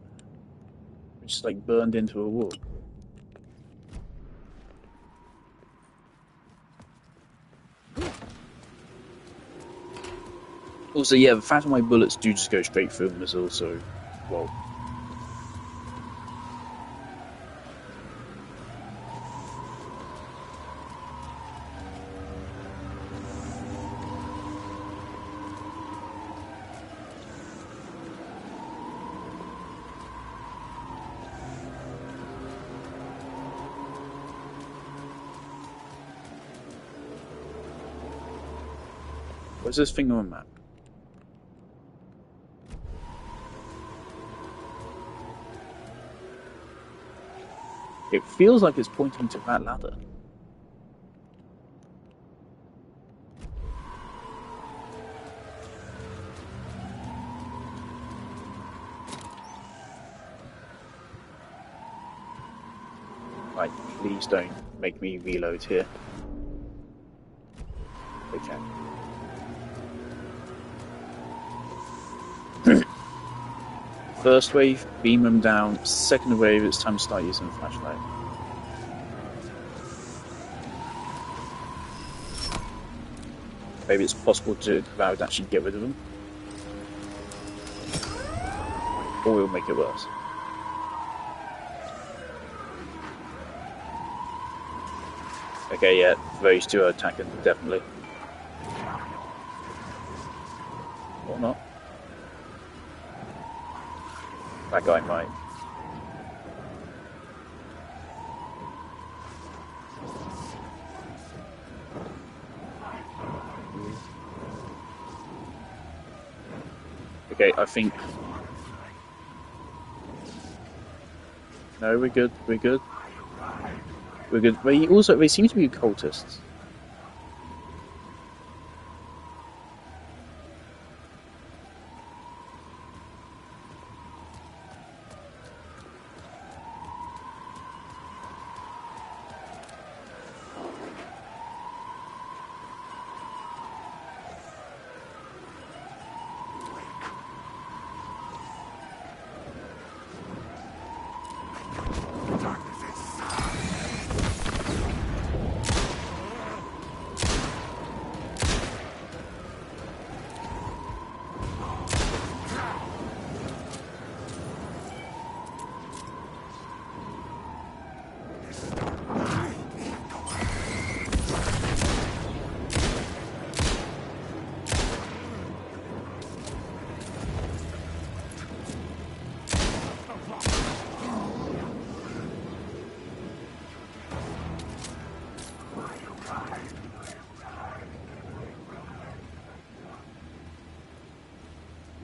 Which is like burned into a wall. Also, yeah, the fact that my bullets do just go straight through them is also, well... What's this thing on the map? It feels like it's pointing to that ladder. Right, please don't make me reload here. Okay. First wave, beam them down. Second wave, it's time to start using the flashlight. Maybe it's possible to actually get rid of them. Or we'll make it worse. Okay, yeah, those two are attacking, definitely. Or not. That guy might. Okay, I think... No, we're good, we're good. We're good. They seem to be cultists.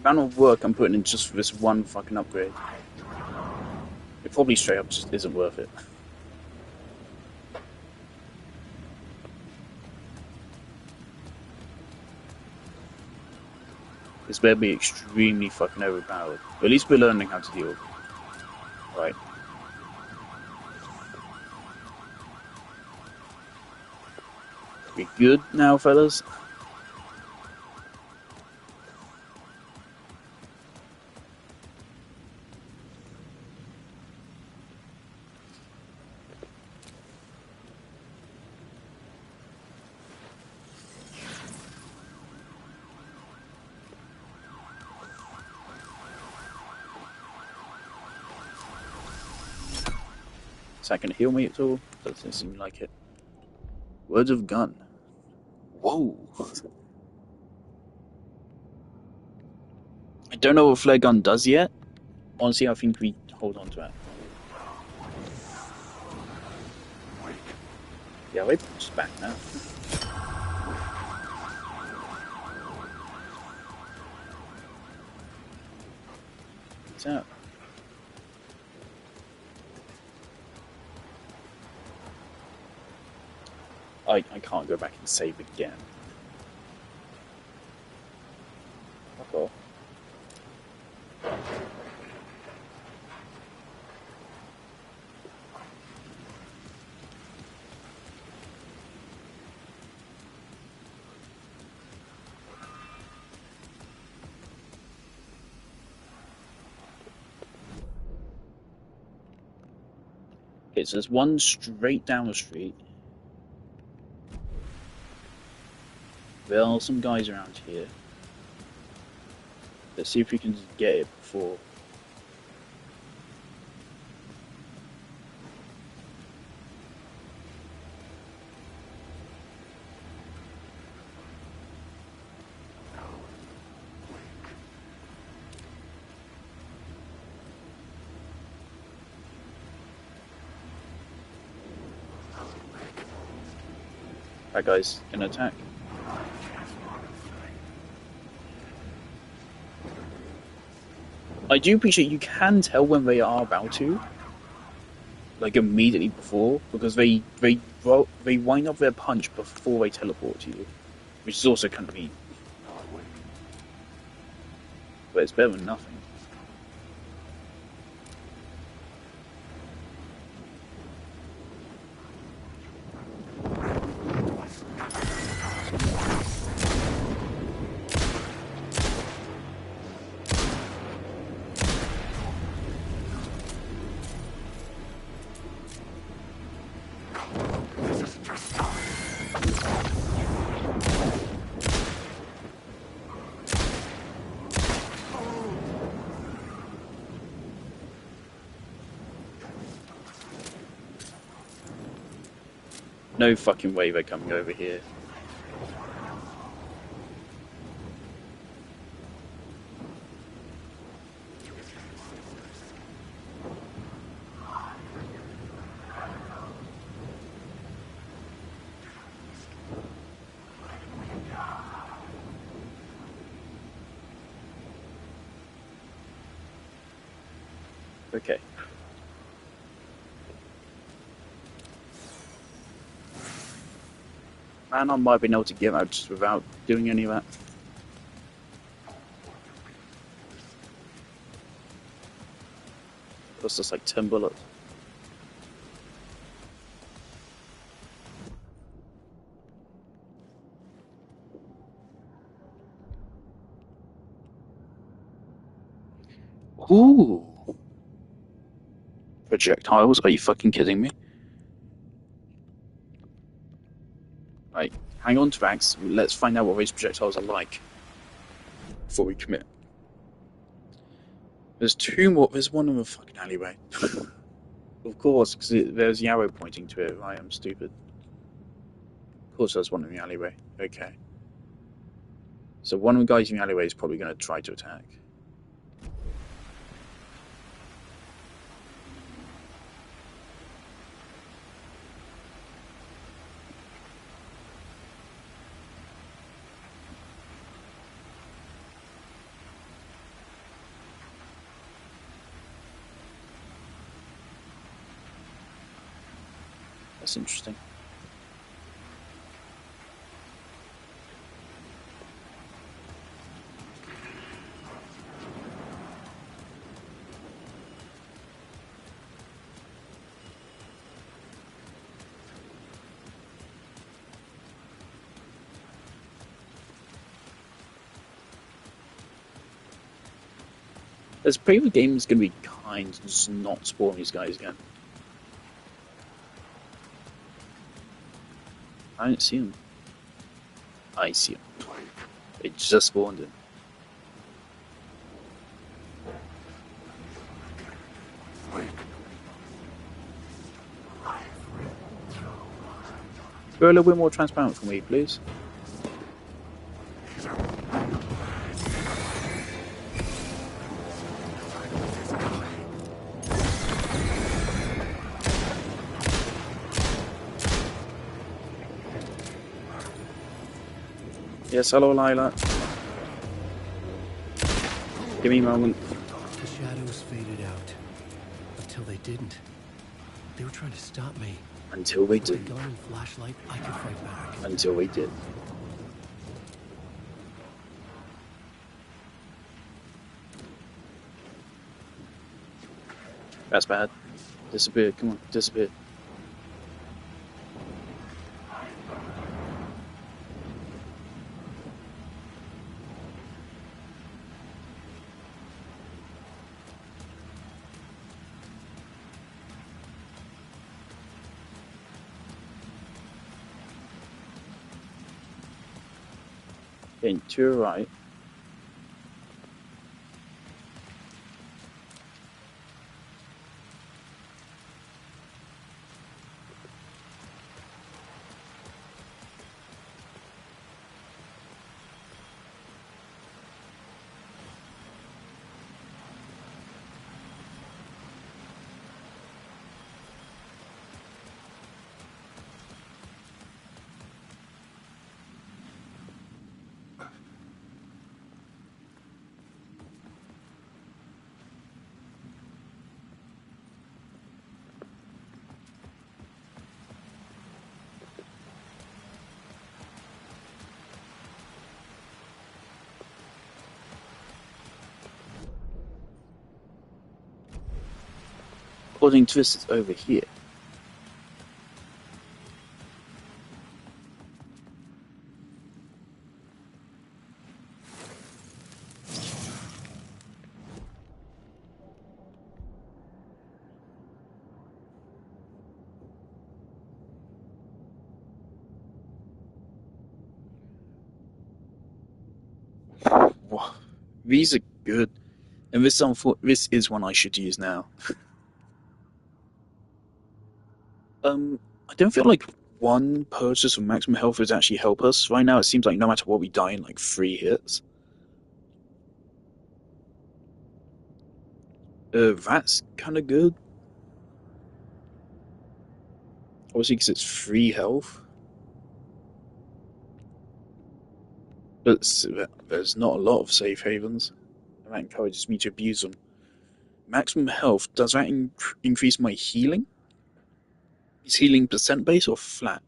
The amount of work I'm putting in just for this one fucking upgrade. It probably straight up just isn't worth it. This better be extremely fucking overpowered. But at least we're learning how to deal with it. Right. We good now, fellas? Is that going to heal me at all? Doesn't seem like it. Words of gun. Whoa. I don't know what flare gun does yet. Honestly, I think we hold on to it. Yeah, we're just back now. What's up? I can't go back and save again. Fuck off. Okay, so there's one straight down the street. There are some guys around here. Let's see if we can just get it before. That guy's gonna attack. I do appreciate you can tell when they are about to, like immediately before, because they wind up their punch before they teleport to you, which is also kind of neat. But it's better than nothing. No fucking way they're coming over here. Okay. Man, I might have been able to get out just without doing any of that. Cost us like 10 bullets. Ooh. Projectiles? Are you fucking kidding me? Right, hang on to Vax. Let's find out what these projectiles are like before we commit. There's two more. There's one in the fucking alleyway. Of course, because there's the arrow pointing to it. Right, I'm stupid. Of course, there's one in the alleyway. Okay. So one of the guys in the alleyway is probably going to try to attack. That's interesting. There's probably the game is going to be kind and just not spawn these guys again. I don't see them. I see them. They just spawned in. Go a little bit more transparent for me, please. Yes, hello, Lila. Give me a moment. The shadows faded out. Until they didn't. They were trying to stop me. Until they With a did. gun and flashlight, I could fight back. Until we did. That's bad. Disappear, come on, disappear. Okay, to your right. According to this, it's over here. Wow. These are good. And this is one I should use now. I don't feel like one purchase of maximum health would actually help us. Right now, it seems like no matter what, we die in like 3 hits. That's kind of good. Obviously, because it's free health. But there's not a lot of safe havens, and that encourages me to abuse them. Maximum health, does that increase my healing? Is healing percent base or flat?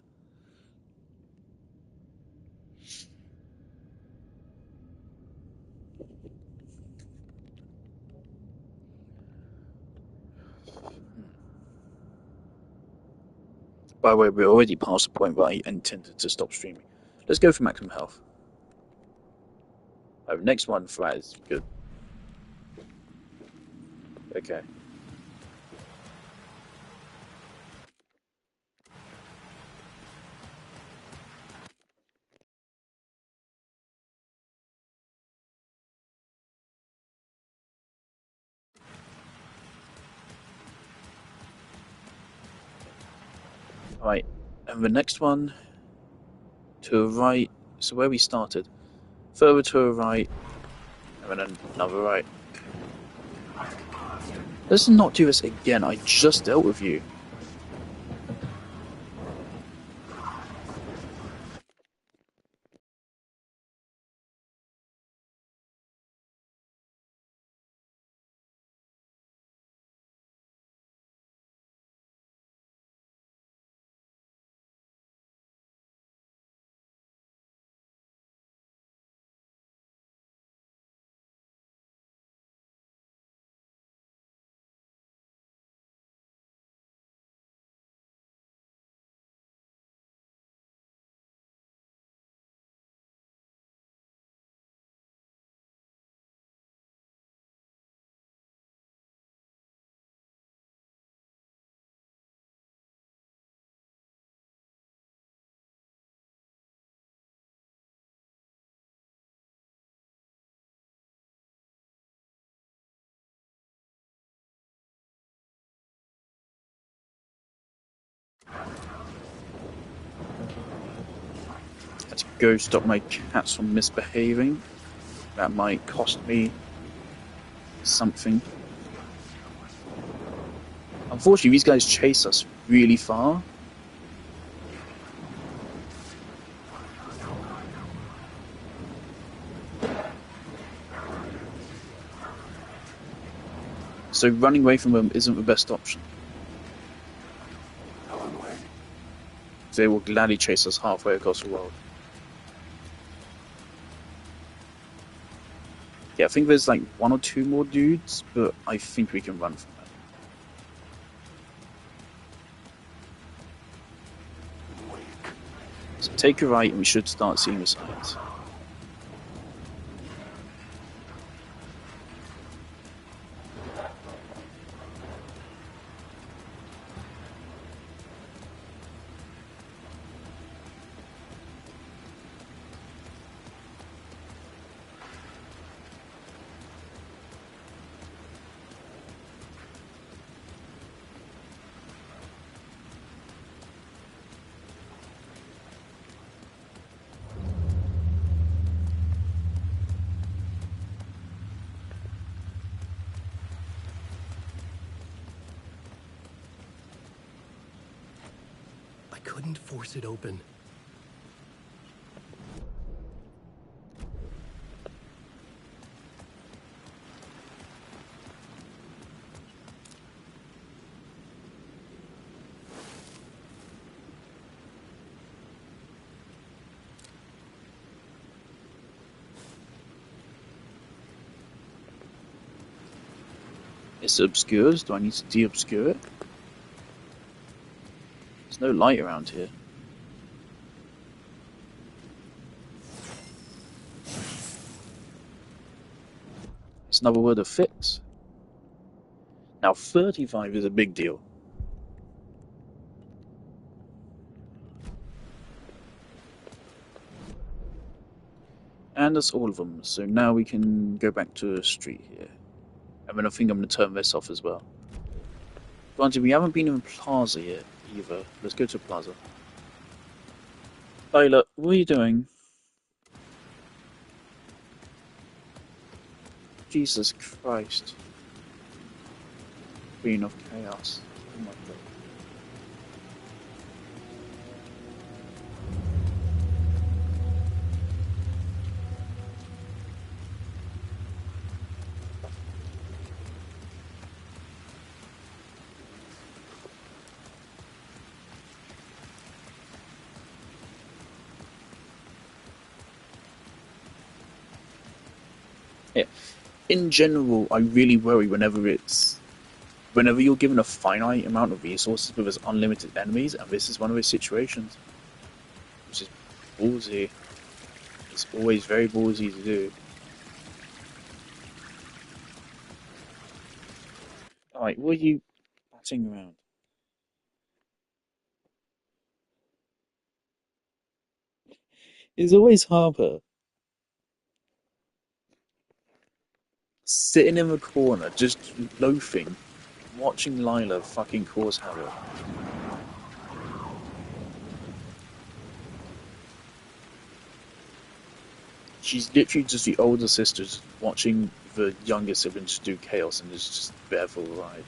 By the way, we're already past the point where I intended to stop streaming. Let's go for maximum health. Oh, next one, flat is good. Okay. Right, and the next one to the right, so where we started, further to the right, and then another right. Let's not do this again, I just dealt with you. Had to go stop my cats from misbehaving. That might cost me something. Unfortunately, these guys chase us really far. So running away from them isn't the best option. They will gladly chase us halfway across the world. Yeah, I think there's like 1 or 2 more dudes, but I think we can run from them. So take a right and we should start seeing the signs. Couldn't force it open. It's obscured. Do I need to de-obscure it? There's no light around here. It's another word of fix. Now 35 is a big deal. And that's all of them. So now we can go back to the street here. And then I think I'm going to turn this off as well. Granted, we haven't been in Plaza yet either. Let's go to Plaza. Lila, what are you doing? Jesus Christ. Queen of Chaos. Oh my god. Yeah. In general, I really worry whenever you're given a finite amount of resources but there's unlimited enemies, and this is one of those situations, which is ballsy. It's always very ballsy to do. Alright, what are you batting around? It's always Harper. Sitting in the corner, just loafing, watching Lila fucking cause havoc. She's literally just the older sister just watching the younger siblings do chaos and is just there for the ride.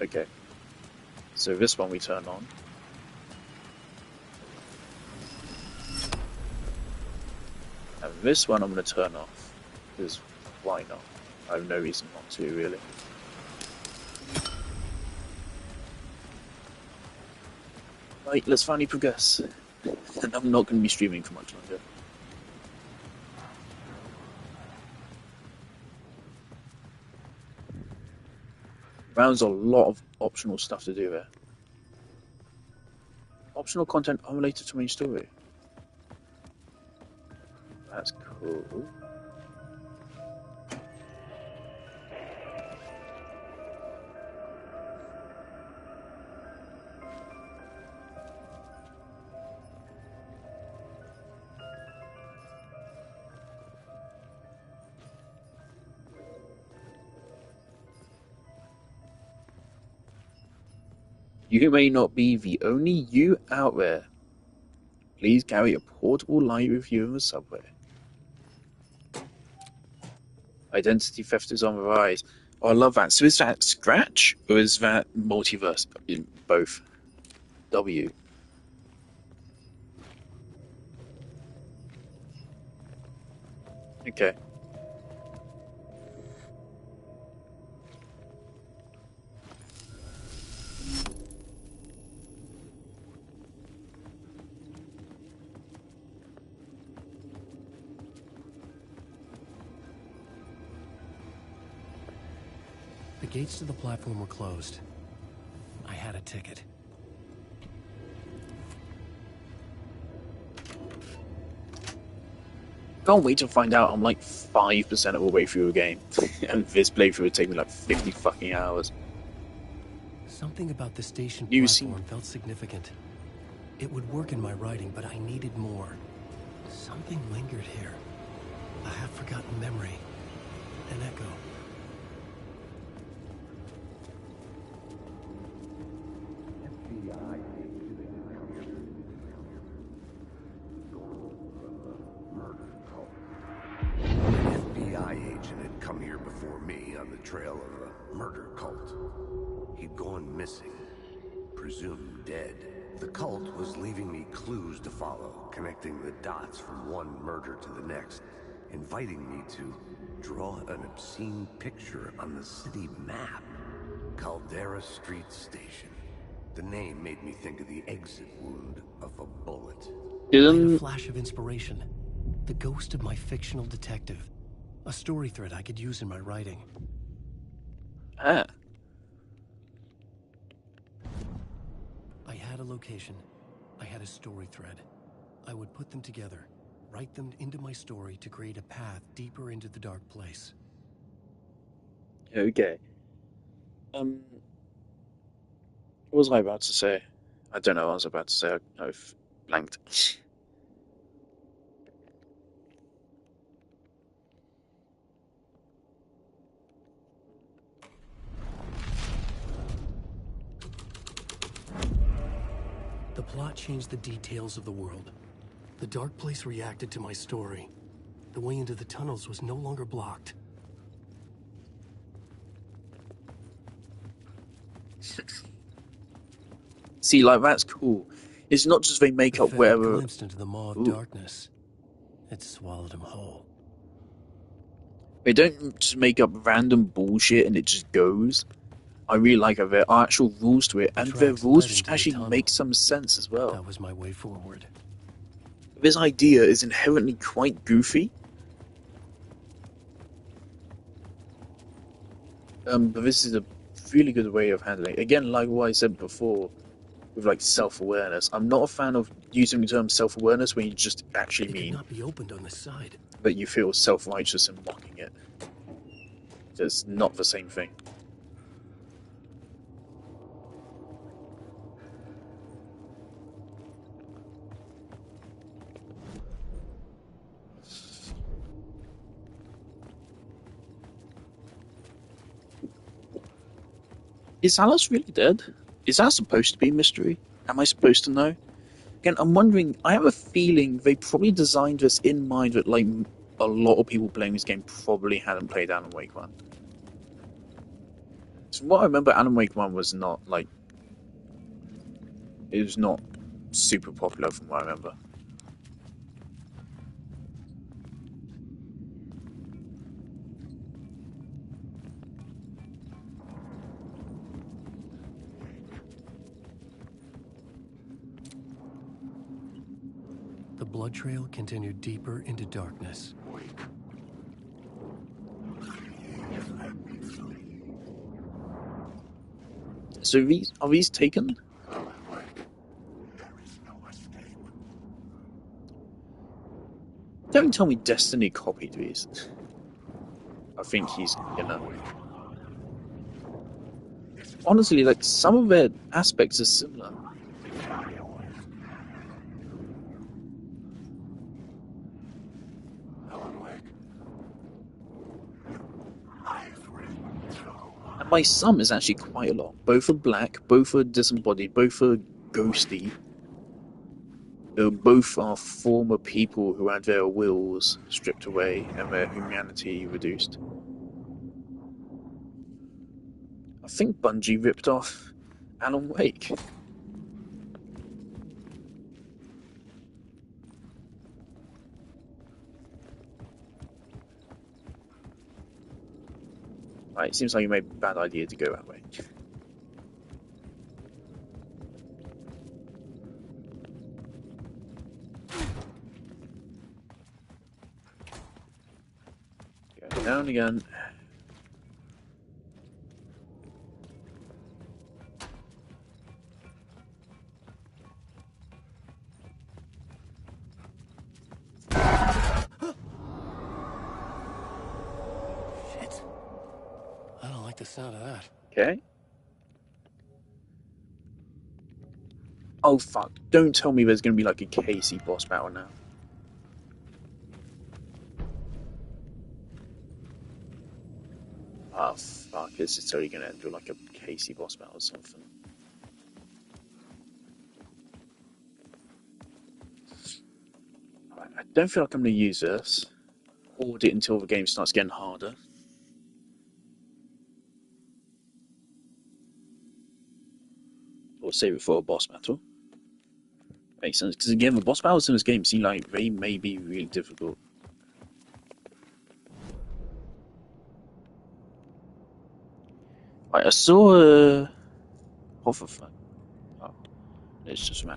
Okay. So this one we turn on. And this one I'm going to turn off. Because why not? I have no reason not to, really. Right, let's finally progress. And I'm not going to be streaming for much longer. There's a lot of optional stuff to do there. Optional content unrelated to main story. That's cool. You may not be the only you out there. Please carry a portable light with you in the subway. Identity theft is on the rise. Oh, I love that. So is that Scratch or is that Multiverse? In both. W. Okay. The gates to the platform were closed. I had a ticket. Can't wait to find out I'm like 5% of the way through a game. And this playthrough would take me like 50 fucking hours. Something about the station You platform felt significant. It would work in my writing, but I needed more. Something lingered here. A half-forgotten memory. An echo. Come here before me on the trail of a murder cult. He'd gone missing, presumed dead. The cult was leaving me clues to follow, connecting the dots from one murder to the next, inviting me to draw an obscene picture on the city map. Caldera Street Station. The name made me think of the exit wound of a bullet. A flash of inspiration. The ghost of my fictional detective. A story thread I could use in my writing. Ah. I had a location. I had a story thread. I would put them together, write them into my story to create a path deeper into the dark place. Okay. What was I about to say? I don't know what I was about to say. I've blanked. The plot changed the details of the world. The dark place reacted to my story. The way into the tunnels was no longer blocked. See, like, that's cool. It's not just they make up The whatever. glimpsed into the maw of darkness. It swallowed him whole. They don't just make up random bullshit and it just goes. I really like how there are actual rules to it, and their rules actually make some sense as well. That was my way forward. This idea is inherently quite goofy. But this is a really good way of handling it. Again, like what I said before, with like self-awareness. I'm not a fan of using the term self-awareness when you just actually mean not be opened on the side. that you feel self-righteous and mocking it. It's not the same thing. Is Alice really dead? Is that supposed to be a mystery? Am I supposed to know? Again, I'm wondering, I have a feeling they probably designed this in mind that, like, a lot of people playing this game probably hadn't played Alan Wake 1. So from what I remember, Alan Wake 1 was not, like... It was not super popular from what I remember. The blood trail continued deeper into darkness. So are these taken? Don't tell me Destiny copied these. I think he's gonna... Honestly, like, some of their aspects are similar. And by some is actually quite a lot. Both are black, both are disembodied, both are ghosty. Both are former people who had their wills stripped away and their humanity reduced. I think Bungie ripped off Alan Wake. Right, it seems like you made a bad idea to go that way. Go down again. I don't like the sound of that. Okay. Oh fuck, don't tell me there's gonna be like a Casey boss battle now. Oh fuck, this is totally gonna end with like a Casey boss battle or something. I don't feel like I'm gonna use this. Hold it until the game starts getting harder. Or save it for a boss battle. Makes sense, because again, the boss battles in this game seem like they may be really difficult. Right, I saw a... Hoverfly. Oh, it's just man.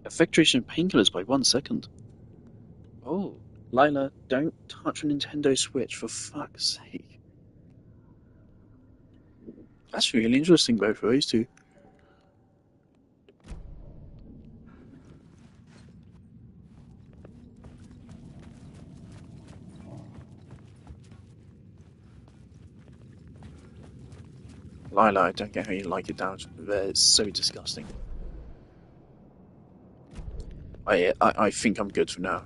Effectuation painkillers by 1 second. Oh, Lila, don't touch a Nintendo Switch for fuck's sake. That's really interesting, both of those two. Lila, I don't get how you like it down there. It's so disgusting. I think I'm good for now.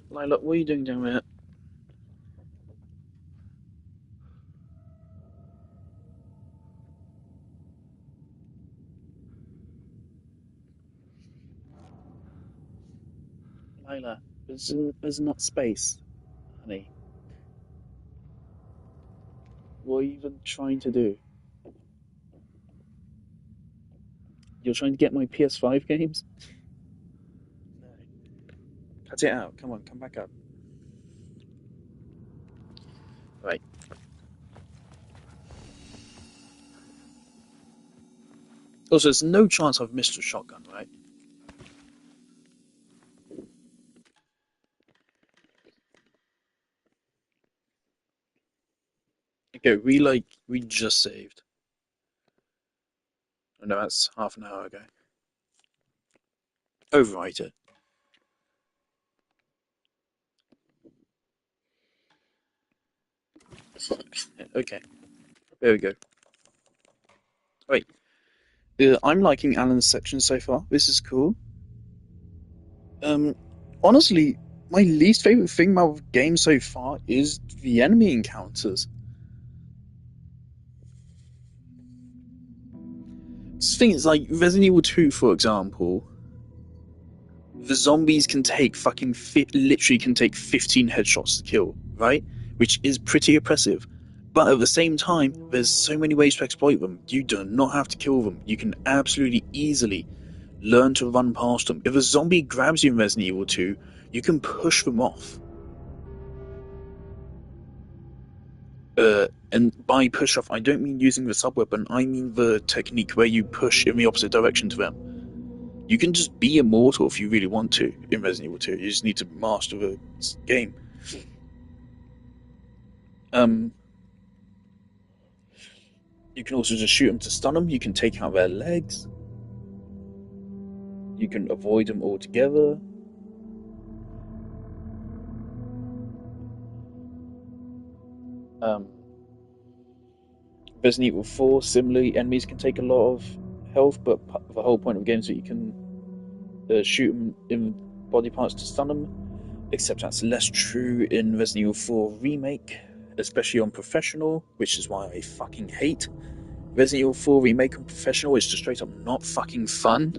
Lila, what are you doing down there? Lila, there's not space, honey. What are you even trying to do? You're trying to get my PS5 games? No. Cut it out. Come on, come back up. Right. Also, there's no chance I've missed a shotgun, right? Okay, we just saved. Oh, no, that's half an hour ago. Overwrite it. Okay, there we go. Wait, I'm liking Alan's section so far. This is cool. Honestly, my least favorite thing about the game so far is the enemy encounters. This thing is like Resident Evil 2, for example. The zombies can take literally can take 15 headshots to kill, right? Which is pretty oppressive. But at the same time, there's so many ways to exploit them. You do not have to kill them. You can absolutely easily learn to run past them. If a zombie grabs you in Resident Evil 2, you can push them off. And by push off, I don't mean using the sub-weapon, I mean the technique where you push in the opposite direction to them. You can just be immortal if you really want to in Resident Evil 2. You just need to master the game. You can also just shoot them to stun them. You can take out their legs. You can avoid them altogether. Resident Evil 4, similarly, enemies can take a lot of health, but the whole point of the game is that you can shoot them in body parts to stun them, except that's less true in Resident Evil 4 Remake, especially on Professional, which is why I fucking hate Resident Evil 4 Remake on Professional. It's just straight up not fucking fun.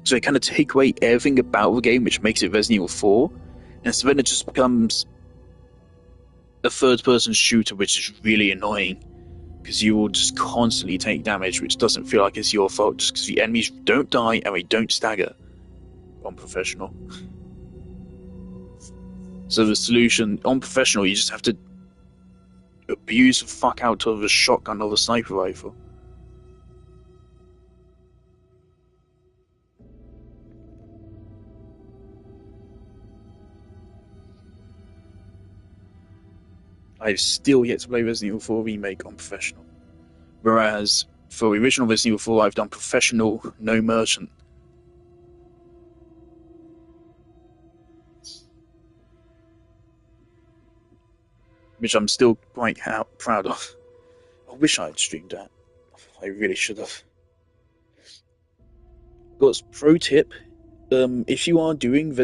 So they kind of take away everything about the game which makes it Resident Evil 4, and so then it just becomes a third-person shooter, which is really annoying, because you will just constantly take damage, which doesn't feel like it's your fault, just because the enemies don't die and they don't stagger on Professional. So the solution on Professional, you just have to abuse the fuck out of a shotgun or a sniper rifle. I've still yet to play Resident Evil 4 Remake on Professional. Whereas, for the original Resident Evil 4, I've done Professional, no Merchant. Which I'm still quite proud of. I wish I had streamed that. I really should have. But pro tip, if you are doing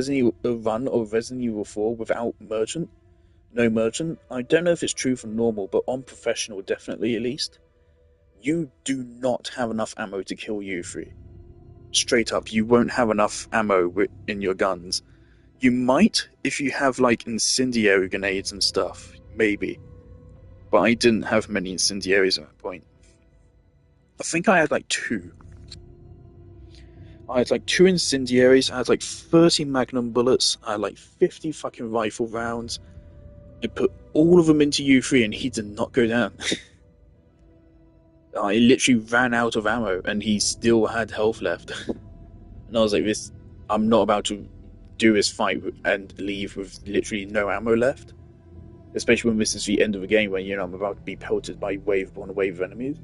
a run of Resident Evil 4 without Merchant, no Merchant, I don't know if it's true for normal, but on Professional definitely at least, you do not have enough ammo to kill U3. Straight up, you won't have enough ammo in your guns. You might if you have like incendiary grenades and stuff, maybe. But I didn't have many incendiaries at that point. I think I had like 2. I had like 2 incendiaries, I had like 30 magnum bullets, I had like 50 fucking rifle rounds. I put all of them into U3 and he did not go down. I literally ran out of ammo and he still had health left. And I was like, I'm not about to do this fight and leave with literally no ammo left. especially when this is the end of the game when I'm about to be pelted by wave upon wave of enemies.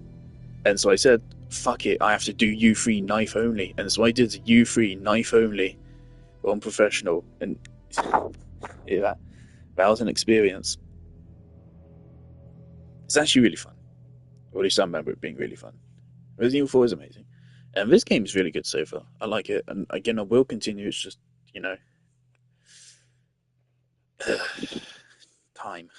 And so I said, fuck it, I have to do U3 knife only. And so I did U3 knife only on professional, and yeah, that was an experience. It's actually really fun. Or at least I remember it being really fun. Resident Evil 4 is amazing. And this game is really good so far. I like it. And again, I will continue. It's just, time.